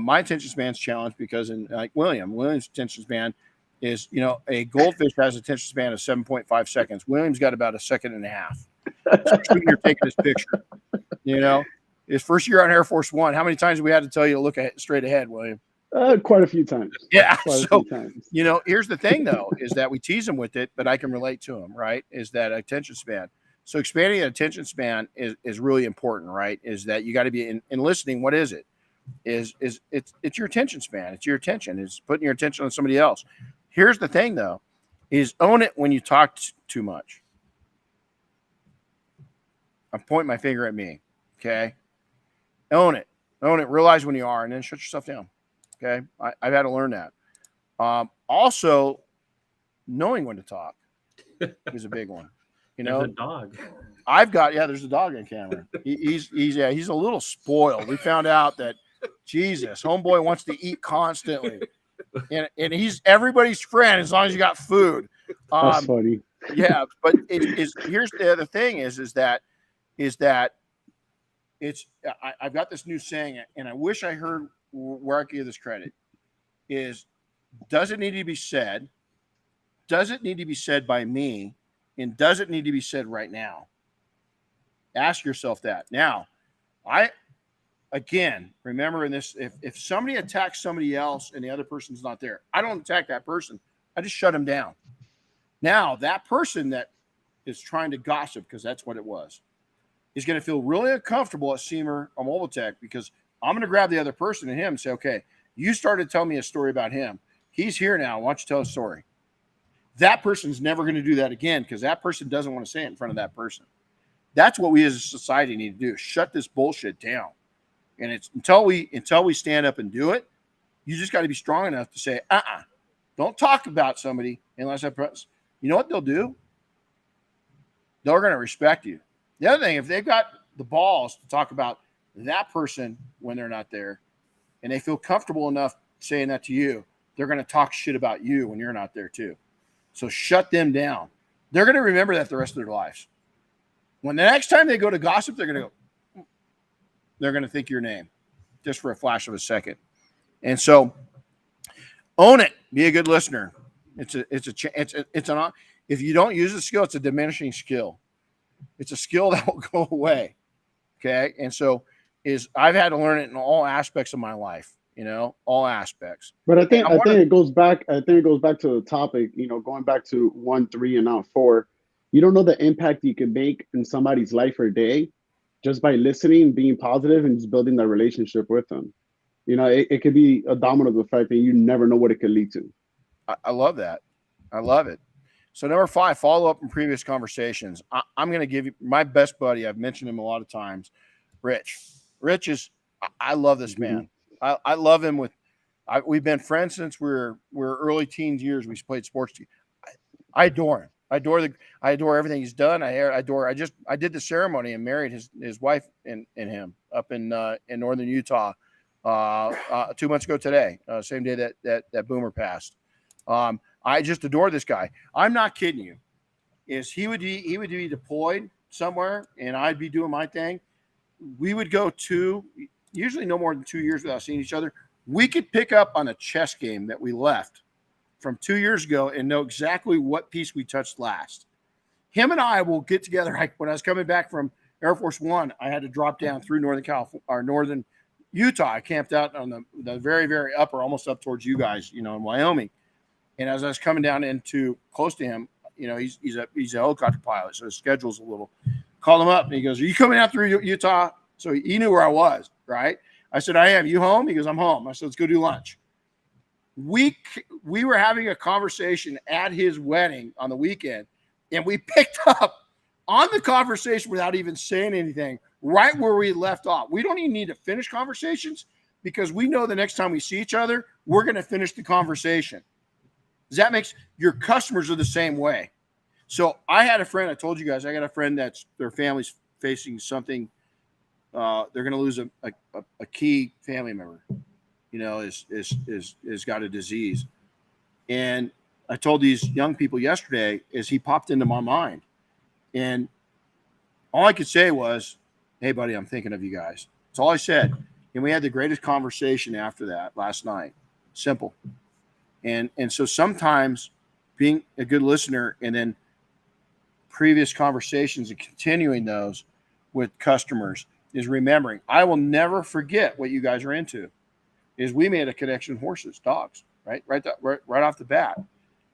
My attention span's challenged because William's attention span is, a goldfish has an attention span of 7.5 seconds. William's got about a second and a half. Especially when you're taking this picture. His first year on Air Force One, how many times have we had to tell you to look straight ahead, William? Quite a few times. Yeah. Quite So, a few times. Here's the thing, though, is that we tease him with it, but I can relate to him, right? Is that attention span. So expanding the attention span is really important, right? Is that you got to be in listening. What is it? It's your attention span. It's your attention. It's putting your attention on somebody else. Here's the thing, though, is own it when you talk too much. I'm pointing my finger at me. Okay. Own it. Realize when you are, and then shut yourself down. Okay. I've had to learn that. Also, knowing when to talk is a big one. There's a dog. There's a dog on camera. He's a little spoiled. We found out that, Jesus, homeboy wants to eat constantly. And he's everybody's friend as long as you got food. That's funny. Yeah. But here's the other thing is that I've got this new saying, and I wish I heard where I could give this credit, is, does it need to be said? Does it need to be said by me? And does it need to be said right now? Ask yourself that. Now, remember in this, if somebody attacks somebody else and the other person's not there, I don't attack that person. I just shut him down. Now, that person that is trying to gossip, because that's what it was, is going to feel really uncomfortable at Seamer or Mobile Tech, because I'm going to grab the other person and him and say, okay, you started telling me a story about him. He's here now. Why don't you tell a story? That person's never going to do that again, because that person doesn't want to say it in front of that person. That's what we as a society need to do. Shut this bullshit down. And it's until we stand up and do it, you just got to be strong enough to say, don't talk about somebody unless I press. You know what they'll do? They're going to respect you. The other thing, if they've got the balls to talk about that person when they're not there, and they feel comfortable enough saying that to you, they're going to talk shit about you when you're not there too. So shut them down. They're going to remember that the rest of their lives. When the next time they go to gossip, they're going to think your name just for a flash of a second. And so own it. Be a good listener. If you don't use the skill, it's a diminishing skill. It's a skill that will go away. Okay. And so I've had to learn it in all aspects of my life, all aspects. But I think it goes back to the topic, going back to 1, 3, and now 4. You don't know the impact you can make in somebody's life or day just by listening, being positive, and just building that relationship with them. It could be a domino effect, and you never know what it could lead to. I love that. I love it. So number 5, follow up in previous conversations. I'm going to give you my best buddy. I've mentioned him a lot of times. Rich is, I love this man. I love him we've been friends since we're early teens years. We played sports together. I adore him. I adore everything he's done. I did the ceremony and married his wife and him up in northern Utah 2 months ago today, same day that Boomer passed. I just adore this guy. I'm not kidding you. He would be deployed somewhere and I'd be doing my thing. We would go to usually no more than 2 years without seeing each other. We could pick up on a chess game that we left from 2 years ago and know exactly what piece we touched last. Him and I will get together. When I was coming back from Air Force One, I had to drop down through Northern California or Northern Utah. I camped out on the very, very upper, almost up towards you guys, in Wyoming. And as I was coming down into close to him, he's a helicopter pilot, so his schedule's a little. Called him up and he goes, "Are you coming out through Utah?" So he knew where I was, right? I said, "I am. You home?" He goes, "I'm home." I said, "Let's go do lunch." We were having a conversation at his wedding on the weekend, and we picked up on the conversation without even saying anything, right where we left off. We don't even need to finish conversations because we know the next time we see each other, we're going to finish the conversation. Does that make your customers are the same way? So I had a friend, I told you guys, I got a friend that's their family's facing something. They're going to lose a key family member, is got a disease. And I told these young people yesterday as he popped into my mind. And all I could say was, "Hey, buddy, I'm thinking of you guys." That's all I said. And we had the greatest conversation after that last night. Simple. And so sometimes being a good listener and then previous conversations and continuing those with customers is remembering. I will never forget what you guys are into. Is we made a connection, horses, dogs, right off the bat.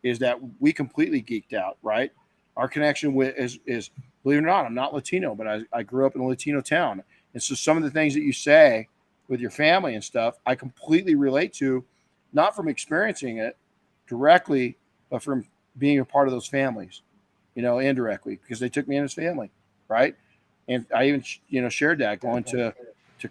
Is that we completely geeked out, right? Our connection with is believe it or not, I'm not Latino, but I grew up in a Latino town, and so some of the things that you say with your family and stuff, I completely relate to, not from experiencing it directly, but from being a part of those families, indirectly, because they took me in as family, right? And I even, shared that going to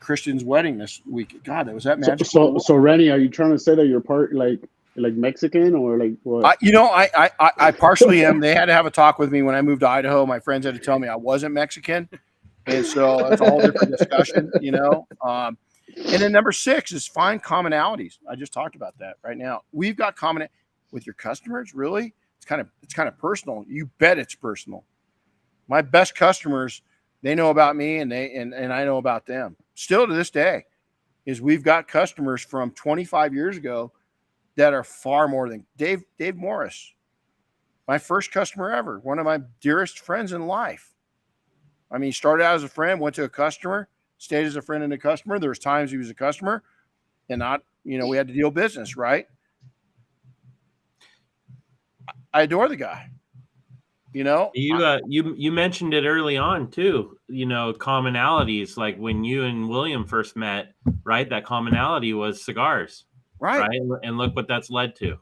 Christian's wedding this week. God, that was that magical. So Renny, are you trying to say that you're part like Mexican or like what? I partially am. They had to have a talk with me when I moved to Idaho. My friends had to tell me I wasn't Mexican, and so that's a whole different discussion, And then number 6 is find commonalities. I just talked about that right now. We've got common with your customers. Really, it's kind of personal. You bet it's personal. My best customers, they know about me, and I know about them. Still to this day, is we've got customers from 25 years ago that are far more than Dave Morris, my first customer ever, one of my dearest friends in life. I mean, he started out as a friend, went to a customer, stayed as a friend and a customer. There was times he was a customer and not, we had to deal business, right? I adore the guy. You mentioned it early on too, commonalities, like when you and William first met, right? That commonality was cigars. Right. And look what that's led to.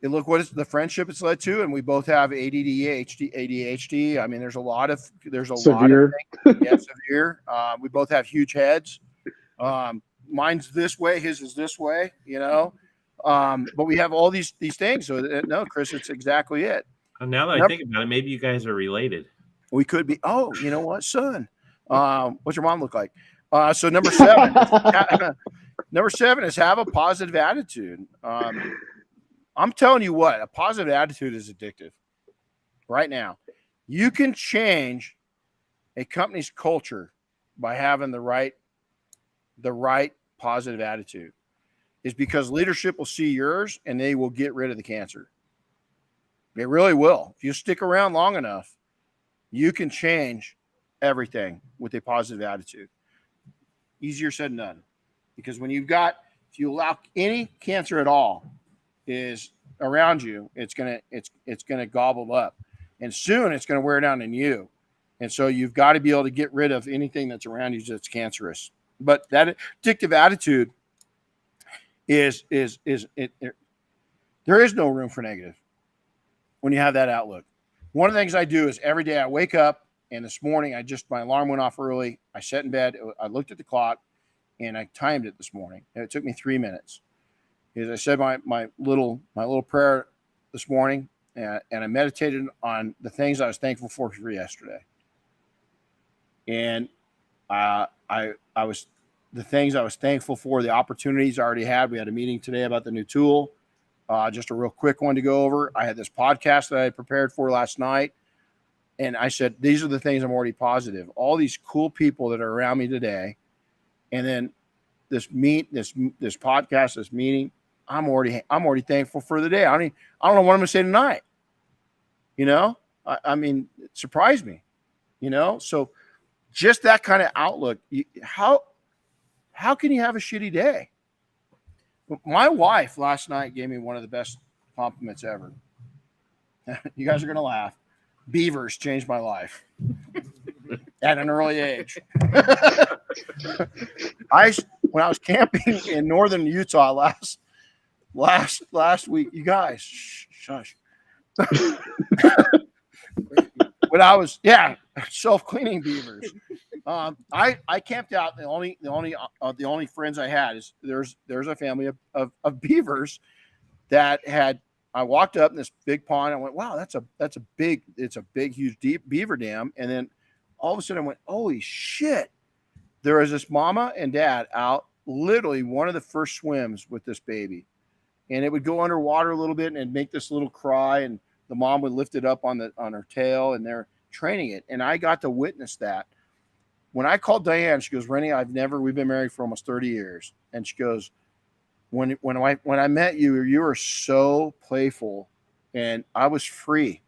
And look what the friendship it's led to. And we both have ADHD. I mean, there's a lot of severe. Severe. We both have huge heads. Mine's this way, his is this way, but we have all these things. So no, Chris, it's exactly it. Now that I think about it, maybe you guys are related. We could be. Oh, you know what, son? What's your mom look like? So number 7. Number 7 is have a positive attitude. I'm telling you what, a positive attitude is addictive. Right now, you can change a company's culture by having the right positive attitude. Is because leadership will see yours and they will get rid of the cancer. They really will. If you stick around long enough, you can change everything with a positive attitude. Easier said than done. Because if you allow any cancer at all is around you, it's gonna gobble up, and soon it's gonna wear down in you. And so you've got to be able to get rid of anything that's around you that's cancerous. But that addictive attitude there is no room for negative when you have that outlook. One of the things I do is every day I wake up, and this morning my alarm went off early. I sat in bed, I looked at the clock, and I timed it this morning, and it took me 3 minutes. As I said my little prayer this morning, and I meditated on the things I was thankful for yesterday. And the things I was thankful for, the opportunities I already had. We had a meeting today about the new tool, just a real quick one to go over. I had this podcast that I had prepared for last night, and I said these are the things I'm already positive. All these cool people that are around me today. And then this podcast, this meeting, I'm already thankful for the day. I don't know what I'm gonna say tonight. You know, I mean, it surprised me. You know, so just that kind of outlook. How can you have a shitty day? My wife last night gave me one of the best compliments ever. You guys are gonna laugh. Beavers changed my life at an early age. When I was camping in northern Utah last week, you guys, shush. When I was self-cleaning beavers, I camped out. The only friends I had is there's a family of beavers that had. I walked up in this big pond. I went, wow, it's a big, huge, deep beaver dam. And then all of a sudden I went, holy shit. There was this mama and dad out, literally one of the first swims with this baby. And it would go underwater a little bit and it'd make this little cry. And the mom would lift it up on her tail and they're training it. And I got to witness that. When I called Diane, she goes, Rennie, we've been married for almost 30 years. And she goes, when I met you, you were so playful and I was free.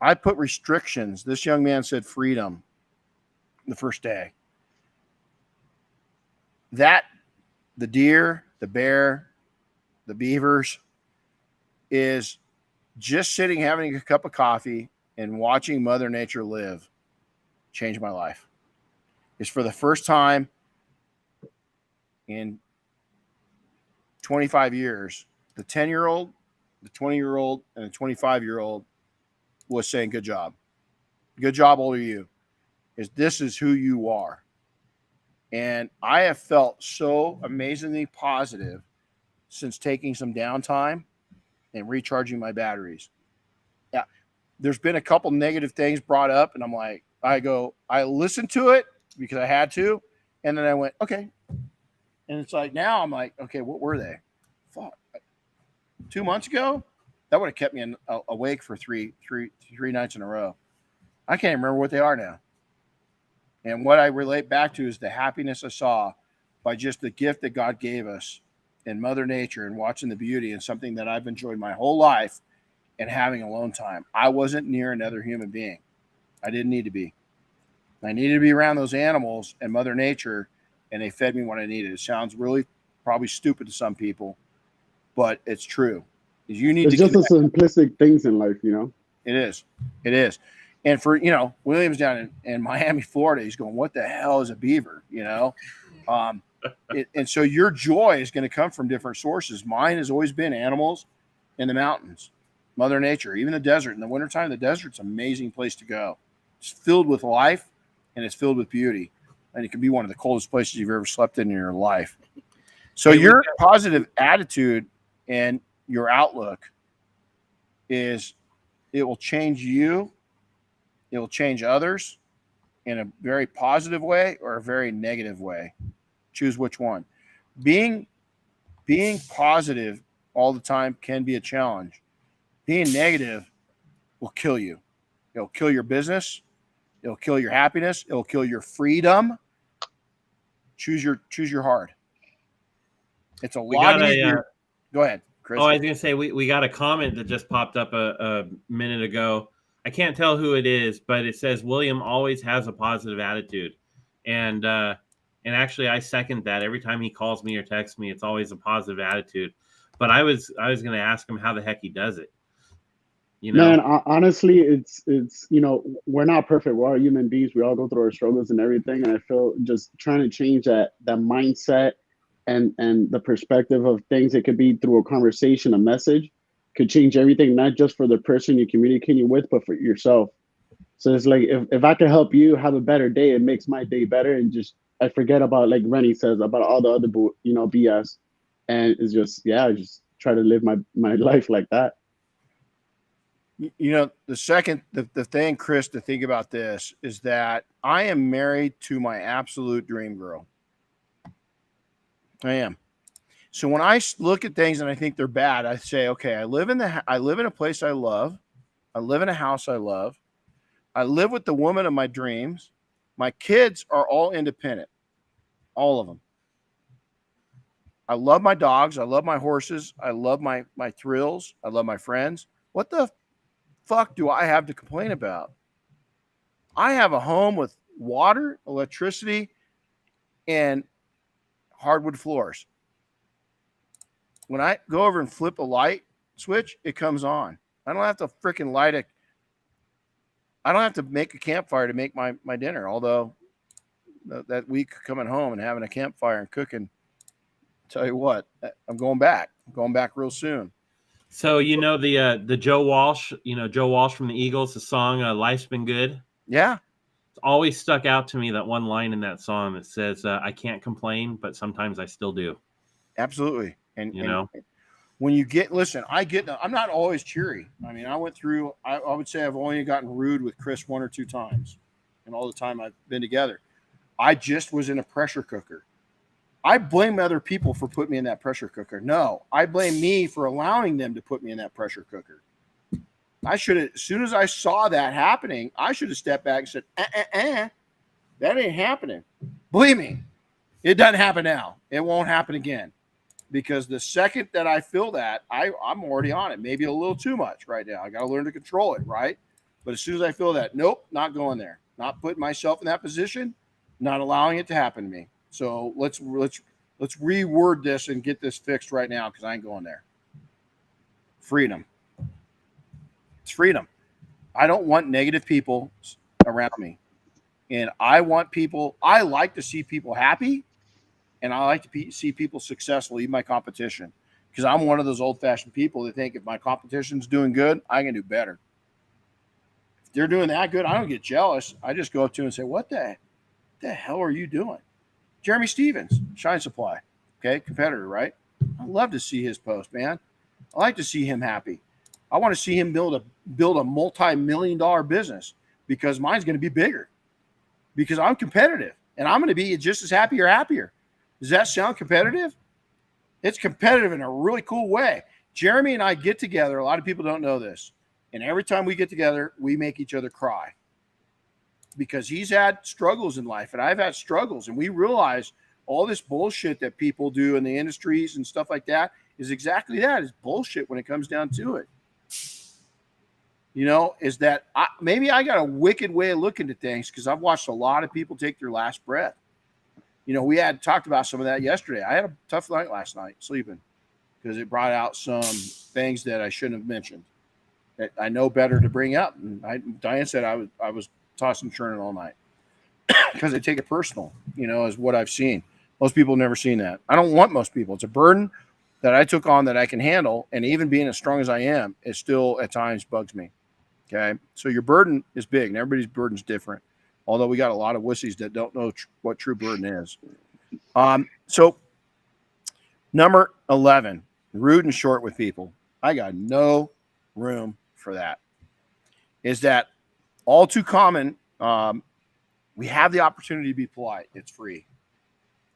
I put restrictions. This young man said freedom the first day. That, the deer, the bear, the beavers, is just sitting having a cup of coffee and watching Mother Nature live changed my life. It's for the first time in 25 years, the 10-year-old, the 20-year-old, and the 25-year-old was saying, good job. Good job, older you. This is who you are. And I have felt so amazingly positive since taking some downtime and recharging my batteries. Yeah, there's been a couple negative things brought up, and I'm like, I listened to it because I had to, and then I went, okay. And it's like now I'm like, okay, what were they? Fuck. 2 months ago, that would have kept me awake for three nights in a row. I can't remember what they are now. And what I relate back to is the happiness I saw by just the gift that God gave us in Mother Nature and watching the beauty, and something that I've enjoyed my whole life, and having alone time. I wasn't near another human being. I didn't need to be. I needed to be around those animals and Mother Nature, and they fed me what I needed. It sounds really probably stupid to some people, but it's true. It's just the simplistic things in life, you know? It is. And for, William's down in Miami, Florida, he's going, what the hell is a beaver, and so your joy is going to come from different sources. Mine has always been animals in the mountains, Mother Nature, even the desert. In the wintertime, the desert's an amazing place to go. It's filled with life and it's filled with beauty. And it can be one of the coldest places you've ever slept in your life. So your positive attitude and your outlook it will change you. It will change others in a very positive way or a very negative way. Choose which one. Being positive all the time can be a challenge. Being negative will kill you. It'll kill your business. It'll kill your happiness. It'll kill your freedom. Choose your heart. It's a lot easier. Go ahead, Chris. Oh, I was going to say, we got a comment that just popped up a minute ago. I can't tell who it is, but it says William always has a positive attitude. And actually I second that. Every time he calls me or texts me, it's always a positive attitude. But I was going to ask him how the heck he does it. Man, honestly, it's we're not perfect. We're all human beings. We all go through our struggles and everything. And I feel just trying to change that mindset and the perspective of things. It could be through a conversation, a message, could change everything, not just for the person you're communicating with, but for yourself. So it's like, if I can help you have a better day, it makes my day better. And just, I forget about, like Rennie says, about all the other, BS. And it's just, just try to live my life like that. The thing, Chris, to think about this is that I am married to my absolute dream girl. I am. So when I look at things and I think they're bad, I say, okay, I live in a place I love. I live in a house I love. I live with the woman of my dreams. My kids are all independent. All of them. I love my dogs. I love my horses. I love my thrills. I love my friends. What the fuck do I have to complain about? I have a home with water, electricity, and hardwood floors. When I go over and flip a light switch, it comes on. I don't have to freaking light it. I don't have to make a campfire to make my dinner. Although that week coming home and having a campfire and cooking, tell you what, I'm going back. I'm going back real soon. So the Joe Walsh, Joe Walsh from the Eagles, the song "Life's Been Good." Yeah, it's always stuck out to me, that one line in that song that says, "I can't complain, but sometimes I still do." Absolutely, and when you I'm not always cheery. I mean, I went through. I would say I've only gotten rude with Chris 1 or 2 times, and all the time I've been together, I just was in a pressure cooker. I blame other people for putting me in that pressure cooker. No, I blame me for allowing them to put me in that pressure cooker. I should have, as soon as I saw that happening, I should have stepped back and said, that ain't happening. Believe me, it doesn't happen now. It won't happen again. Because the second that I feel that, I'm already on it. Maybe a little too much right now. I got to learn to control it, right? But as soon as I feel that, nope, not going there. Not putting myself in that position, not allowing it to happen to me. So let's reword this and get this fixed right now, because I ain't going there. Freedom. It's freedom. I don't want negative people around me. And I like to see people happy, and I like to see people successful, even my competition. Because I'm one of those old-fashioned people that think if my competition's doing good, I can do better. If they're doing that good, I don't get jealous. I just go up to them and say, what the hell are you doing? Jeremy Stevens, Shine Supply, okay, competitor, right? I love to see his post, man. I like to see him happy. I want to see him build a multi-million-dollar business, because mine's going to be bigger, because I'm competitive, and I'm going to be just as happy or happier. Does that sound competitive? It's competitive in a really cool way. Jeremy and I get together. A lot of people don't know this. And every time we get together, we make each other cry, because he's had struggles in life and I've had struggles. And we realize all this bullshit that people do in the industries and stuff like that is exactly that. It's bullshit when it comes down to it. Is that maybe I got a wicked way of looking at things, because I've watched a lot of people take their last breath. We had talked about some of that yesterday. I had a tough night last night sleeping, because it brought out some things that I shouldn't have mentioned, that I know better to bring up. And Diane said I was tossing and turning all night, because I take it personal, is what I've seen. Most people have never seen that. I don't want most people. It's a burden that I took on that I can handle. And even being as strong as I am, it still at times bugs me. Okay. So your burden is big, and everybody's burden is different. Although we got a lot of wussies that don't know what true burden is. So number 11, rude and short with people. I got no room for that. Is that all too common? We have the opportunity to be polite. It's free.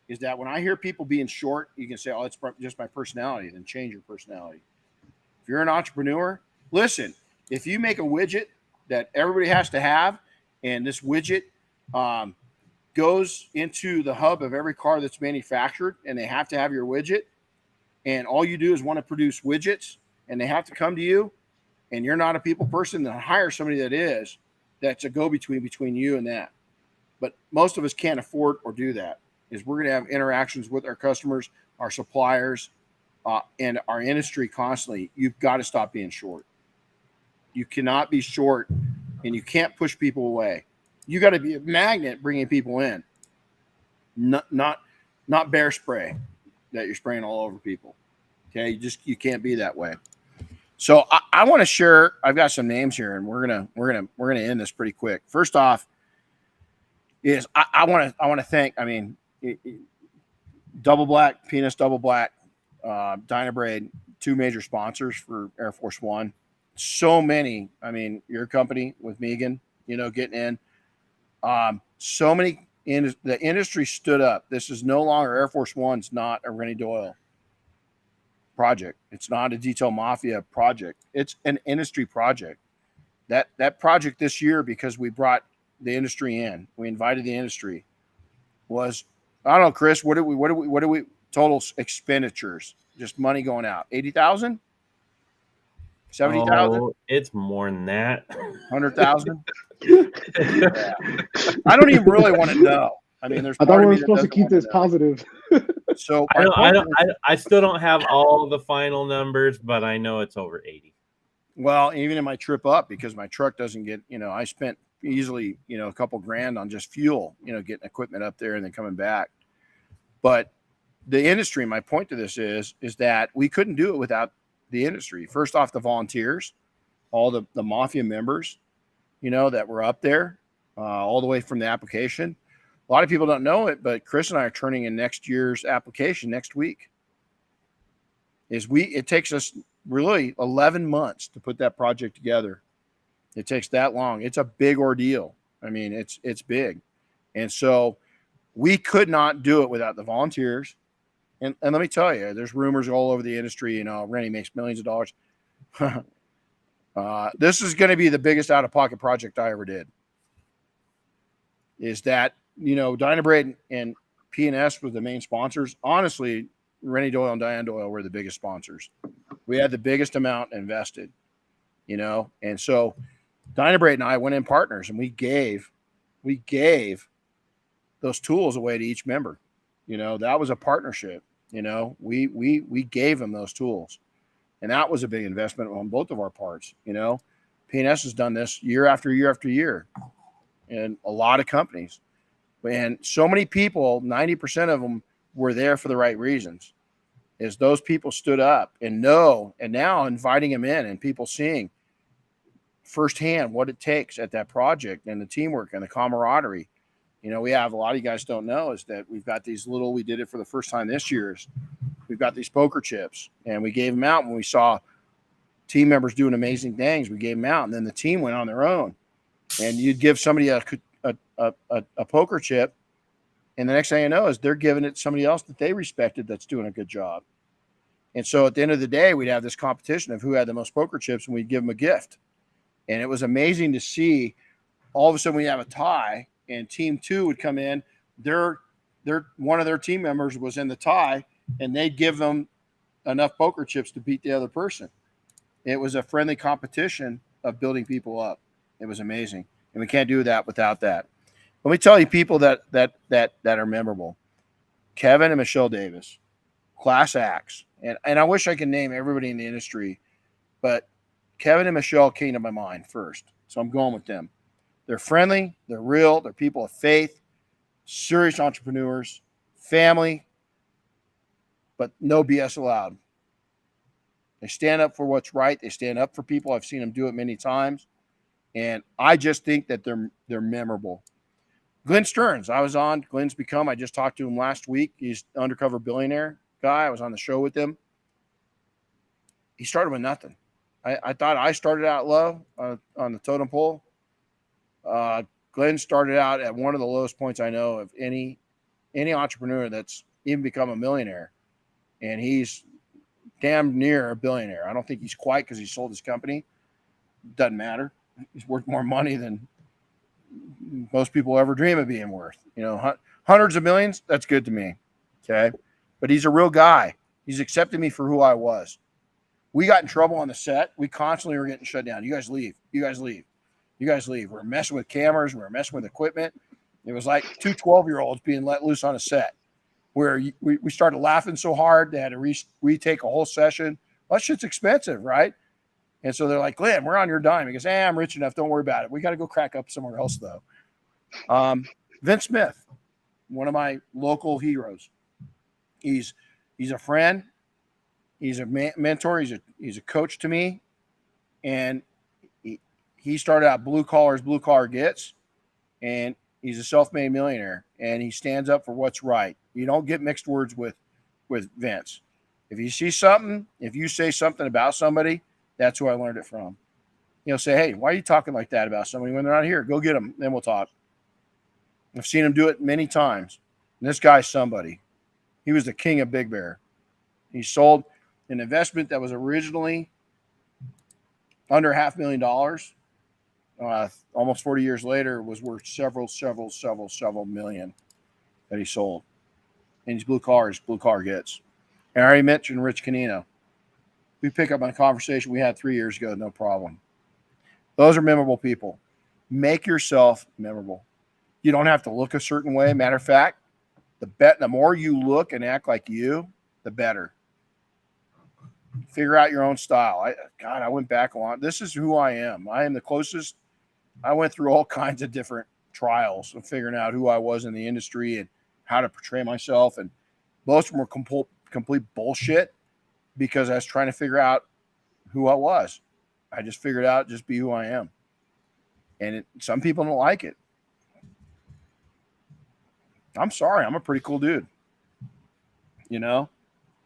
Is that when I hear people being short, you can say, oh, it's just my personality. Then change your personality. If you're an entrepreneur, listen, if you make a widget that everybody has to have, and this widget goes into the hub of every car that's manufactured, and they have to have your widget, and all you do is want to produce widgets, and they have to come to you, and you're not a people person, then hire somebody that is. That's a go-between between you and that. But most of us can't afford or do that. Is we're going to have interactions with our customers, our suppliers, and our industry constantly. You've got to stop being short. You cannot be short, and you can't push people away. You got to be a magnet bringing people in, not bear spray that you're spraying all over people. Okay, you can't be that way. So I want to share. I've got some names here, and we're gonna end this pretty quick. First off, is I want to thank. I mean, Double Black, Penis Double Black, Dynabraid, 2 major sponsors for Air Force One. So many. I mean, your company with Megan, getting in. So many. The industry stood up. This is no longer Air Force One's not a Renny Doyle project. It's not a Detail Mafia project. It's an industry project. That project this year, because we brought the industry in, we invited the industry, was I don't know, Chris. What do we total expenditures? Just money going out. 80,000, 70,000. Oh, it's more than that. 100,000. Yeah. I don't even really want to know. I mean, there's. I thought we were supposed to keep this positive. So I still don't have all the final numbers, but I know it's over 80. Well, even in my trip up, because my truck doesn't get, I spent easily, a couple grand on just fuel, getting equipment up there and then coming back. But the industry, my point to this is that we couldn't do it without the industry. First off, the volunteers, all the Mafia members, that were up there, all the way from the application. A lot of people don't know it, but Chris and I are turning in next year's application next week. It takes us really 11 months to put that project together. It takes that long. It's a big ordeal. I mean, it's big. And so we could not do it without the volunteers. And let me tell you, there's rumors all over the industry, Rennie makes millions of dollars. This is going to be the biggest out-of-pocket project I ever did. Is that, Dynabrade and P&S were the main sponsors. Honestly, Rennie Doyle and Diane Doyle were the biggest sponsors. We had the biggest amount invested, and so Dynabrade and I went in partners, and we gave those tools away to each member. That was a partnership. We gave them those tools, and that was a big investment on both of our parts. P&S has done this year after year after year, and a lot of companies, and so many people, 90% of them were there for the right reasons. Is those people stood up and now inviting them in and people seeing firsthand what it takes at that project and the teamwork and the camaraderie. We have a lot of you guys don't know is that we've got these we did it for the first time this year. We've got these poker chips, and we gave them out when we saw team members doing amazing things. We gave them out, and then the team went on their own. And you'd give somebody a poker chip, and the next thing you know is they're giving it to somebody else that they respected that's doing a good job. And so at the end of the day, we'd have this competition of who had the most poker chips, and we'd give them a gift. And it was amazing to see. All of a sudden we have a tie, and team 2 would come in. One of their team members was in the tie, and they'd give them enough poker chips to beat the other person. It was a friendly competition of building people up. It was amazing. And we can't do that without that. Let me tell you people that are memorable. Kevin and Michelle Davis, class acts. And I wish I could name everybody in the industry, but Kevin and Michelle came to my mind first. So I'm going with them. They're friendly. They're real. They're people of faith, serious entrepreneurs, family, but no BS allowed. They stand up for what's right. They stand up for people. I've seen them do it many times. And I just think that they're memorable. Glenn Stearns, I just talked to him last week. He's an undercover billionaire guy. I was on the show with him. He started with nothing. I thought I started out low on the totem pole. Glenn started out at one of the lowest points I know of any entrepreneur that's even become a millionaire. And he's damn near a billionaire. I don't think he's quite, because he sold his company. Doesn't matter. He's worth more money than most people ever dream of being worth. Hundreds of millions, that's good to me. Okay. But he's a real guy. He's accepted me for who I was. We got in trouble on the set. We constantly were getting shut down. You guys leave. You guys leave. You guys leave. We're messing with cameras. We're messing with equipment. It was like two 12-year-olds being let loose on a set where we started laughing so hard they had to retake a whole session. Well, that shit's expensive, right? And so they're like, Glenn, we're on your dime. He goes, I'm rich enough. Don't worry about it. We got to go crack up somewhere else, though. Vince Smith, one of my local heroes. He's a friend. He's a mentor. He's a coach to me. And he started out blue collar gets, and he's a self-made millionaire, and he stands up for what's right. You don't get mixed words with Vince. If you see something, if you say something about somebody, that's who I learned it from. Say, hey, why are you talking like that about somebody when they're not here? Go get them, then we'll talk. I've seen him do it many times. And this guy's somebody. He was the king of Big Bear. He sold an investment that was originally under $500,000. Almost 40 years later, was worth several million that he sold. and he's blue collar gets. And I already mentioned Rich Canino. We pick up on a conversation we had 3 years ago, no problem. Those are memorable people. Make yourself memorable. You don't have to look a certain way. Matter of fact, the more you look and act like you, the better. Figure out your own style. I went back a lot. This is who I am. I am the closest. I went through all kinds of different trials of figuring out who I was in the industry and how to portray myself. And most of them were complete bullshit because I was trying to figure out who I was. I just figured out just be who I am. And some people don't like it. I'm sorry. I'm a pretty cool dude. You know?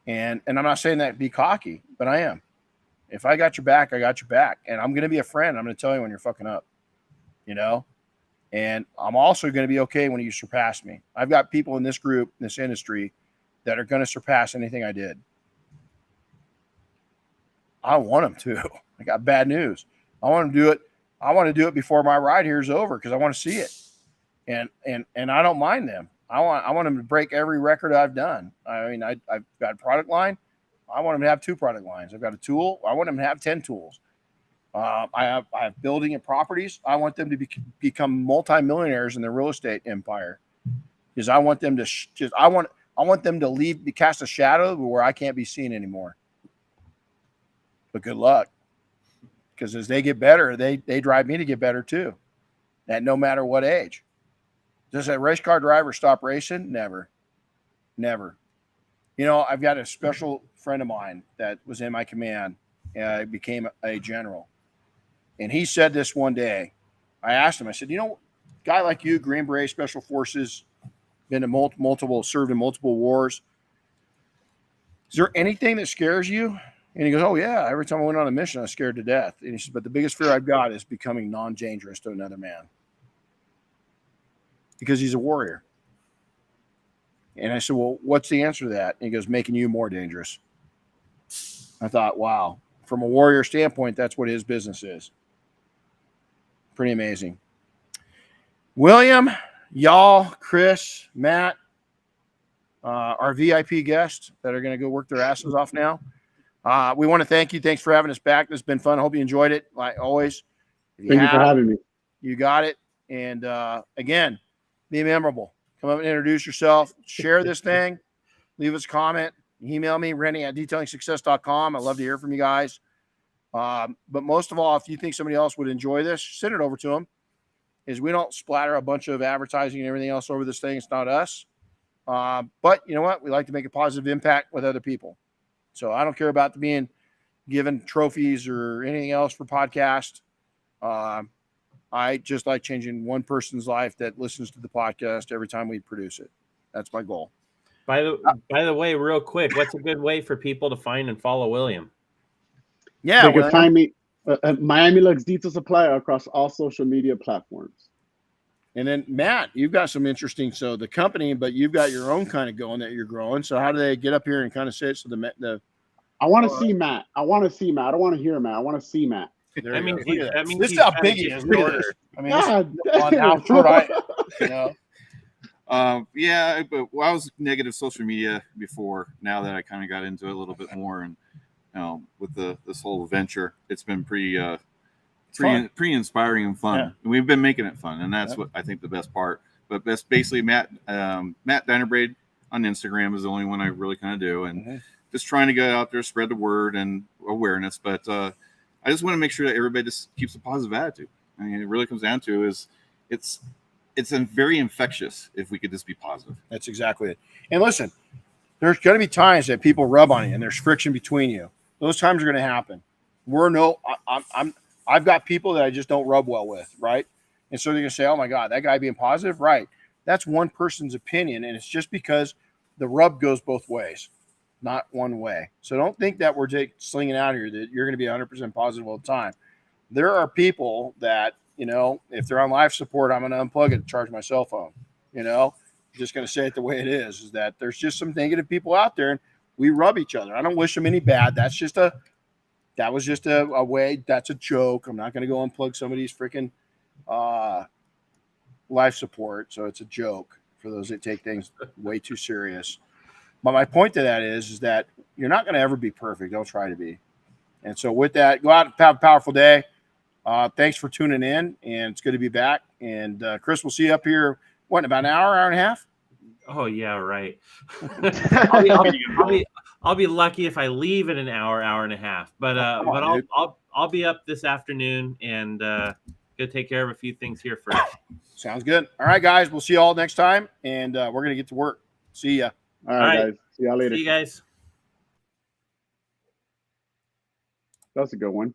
And I'm not saying that to be cocky, but I am. If I got your back, I got your back. And I'm going to be a friend. I'm going to tell you when you're fucking up. You know? And I'm also going to be okay when you surpass me. I've got people in this group, in this industry, that are going to surpass anything I did. I want them to. I got bad news. I want to do it. I want to do it before my ride here is over because I want to see it. And I don't mind them. I want them to break every record I've done. I mean, I've got a product line. I want them to have 2 product lines. I've got a tool. I want them to have 10 tools. I have building and properties. I want them to become multimillionaires in their real estate empire because I want them to I want them to cast a shadow where I can't be seen anymore. But good luck, because as they get better, they drive me to get better too. And no matter what age. Does a race car driver stop racing? Never. You know, I've got a special friend of mine that was in my command. Became a general. And he said this one day. I asked him, I said, you know, guy like you, Green Beret, Special Forces, been in served in multiple wars. Is there anything that scares you? And he goes, oh, yeah. Every time I went on a mission, I was scared to death. And he says, but the biggest fear I've got is becoming non-dangerous to another man. Because he's a warrior. And I said, well, what's the answer to that? And he goes, making you more dangerous. I thought, wow. From a warrior standpoint, that's what his business is. Pretty amazing. William, y'all, Chris, Matt, our VIP guests that are going to go work their asses off now. We want to thank you. Thanks for having us back. This has been fun. I hope you enjoyed it. Like always. Thank you for having me. You got it. And again, be memorable. Come up and introduce yourself. Share this thing. Leave us a comment. Email me, renny@detailingsuccess.com. I'd love to hear from you guys. But most of all, if you think somebody else would enjoy this, send it over to them. We don't splatter a bunch of advertising and everything else over this thing. It's not us. But you know what? We like to make a positive impact with other people. So I don't care about being given trophies or anything else for podcast. I just like changing one person's life that listens to the podcast every time we produce it. That's my goal. By the way, real quick, what's a good way for people to find and follow William? Yeah, you can find me Miami Luxe Detail Supply across all social media platforms. And then Matt, you've got some interesting. So the company, but you've got your own kind of going that you're growing. So how do they get up here and kind of say it? So I want to see Matt. I want to see Matt. I don't want to hear Matt. I want to see Matt. That means this is how big he is. I mean, on how short I am, you know. Yeah, but I was negative social media before. Now that I kind of got into it a little bit more, and with this whole venture, it's been pretty inspiring and fun. Yeah. And we've been making it fun, and that's what I think the best part. But that's basically Matt Dinerbraid on Instagram is the only one I really kind of do, and just trying to get out there, spread the word and awareness. But I just want to make sure that everybody just keeps a positive attitude. I mean, it really comes down to it's very infectious if we could just be positive. That's exactly it. And listen, there's going to be times that people rub on you and there's friction between you. Those times are going to happen. I've got people that I just don't rub well with, right? And so they're going to say, oh my God, that guy being positive, right? That's one person's opinion, and it's just because the rub goes both ways, not one way. So don't think that we're slinging out here that you're going to be 100% positive all the time. There are people that, if they're on life support, I'm going to unplug it and charge my cell phone. I'm just going to say it the way it is that there's just some negative people out there, and we rub each other. I don't wish them any bad. That was just a way. That's a joke. I'm not going to go unplug somebody's freaking life support. So it's a joke for those that take things way too serious. But my point to that is that you're not going to ever be perfect. Don't try to be. And so with that, go out and have a powerful day. Thanks for tuning in, and it's good to be back. And Chris, we'll see you up here, what, in about an hour and a half? Oh yeah, right. I'll be lucky if I leave in an hour and a half. But I'll be up this afternoon and go take care of a few things here first. Sounds good. All right, guys, we'll see you all next time, and we're gonna get to work. See ya. All right, guys. See y'all later. See you guys. That's a good one.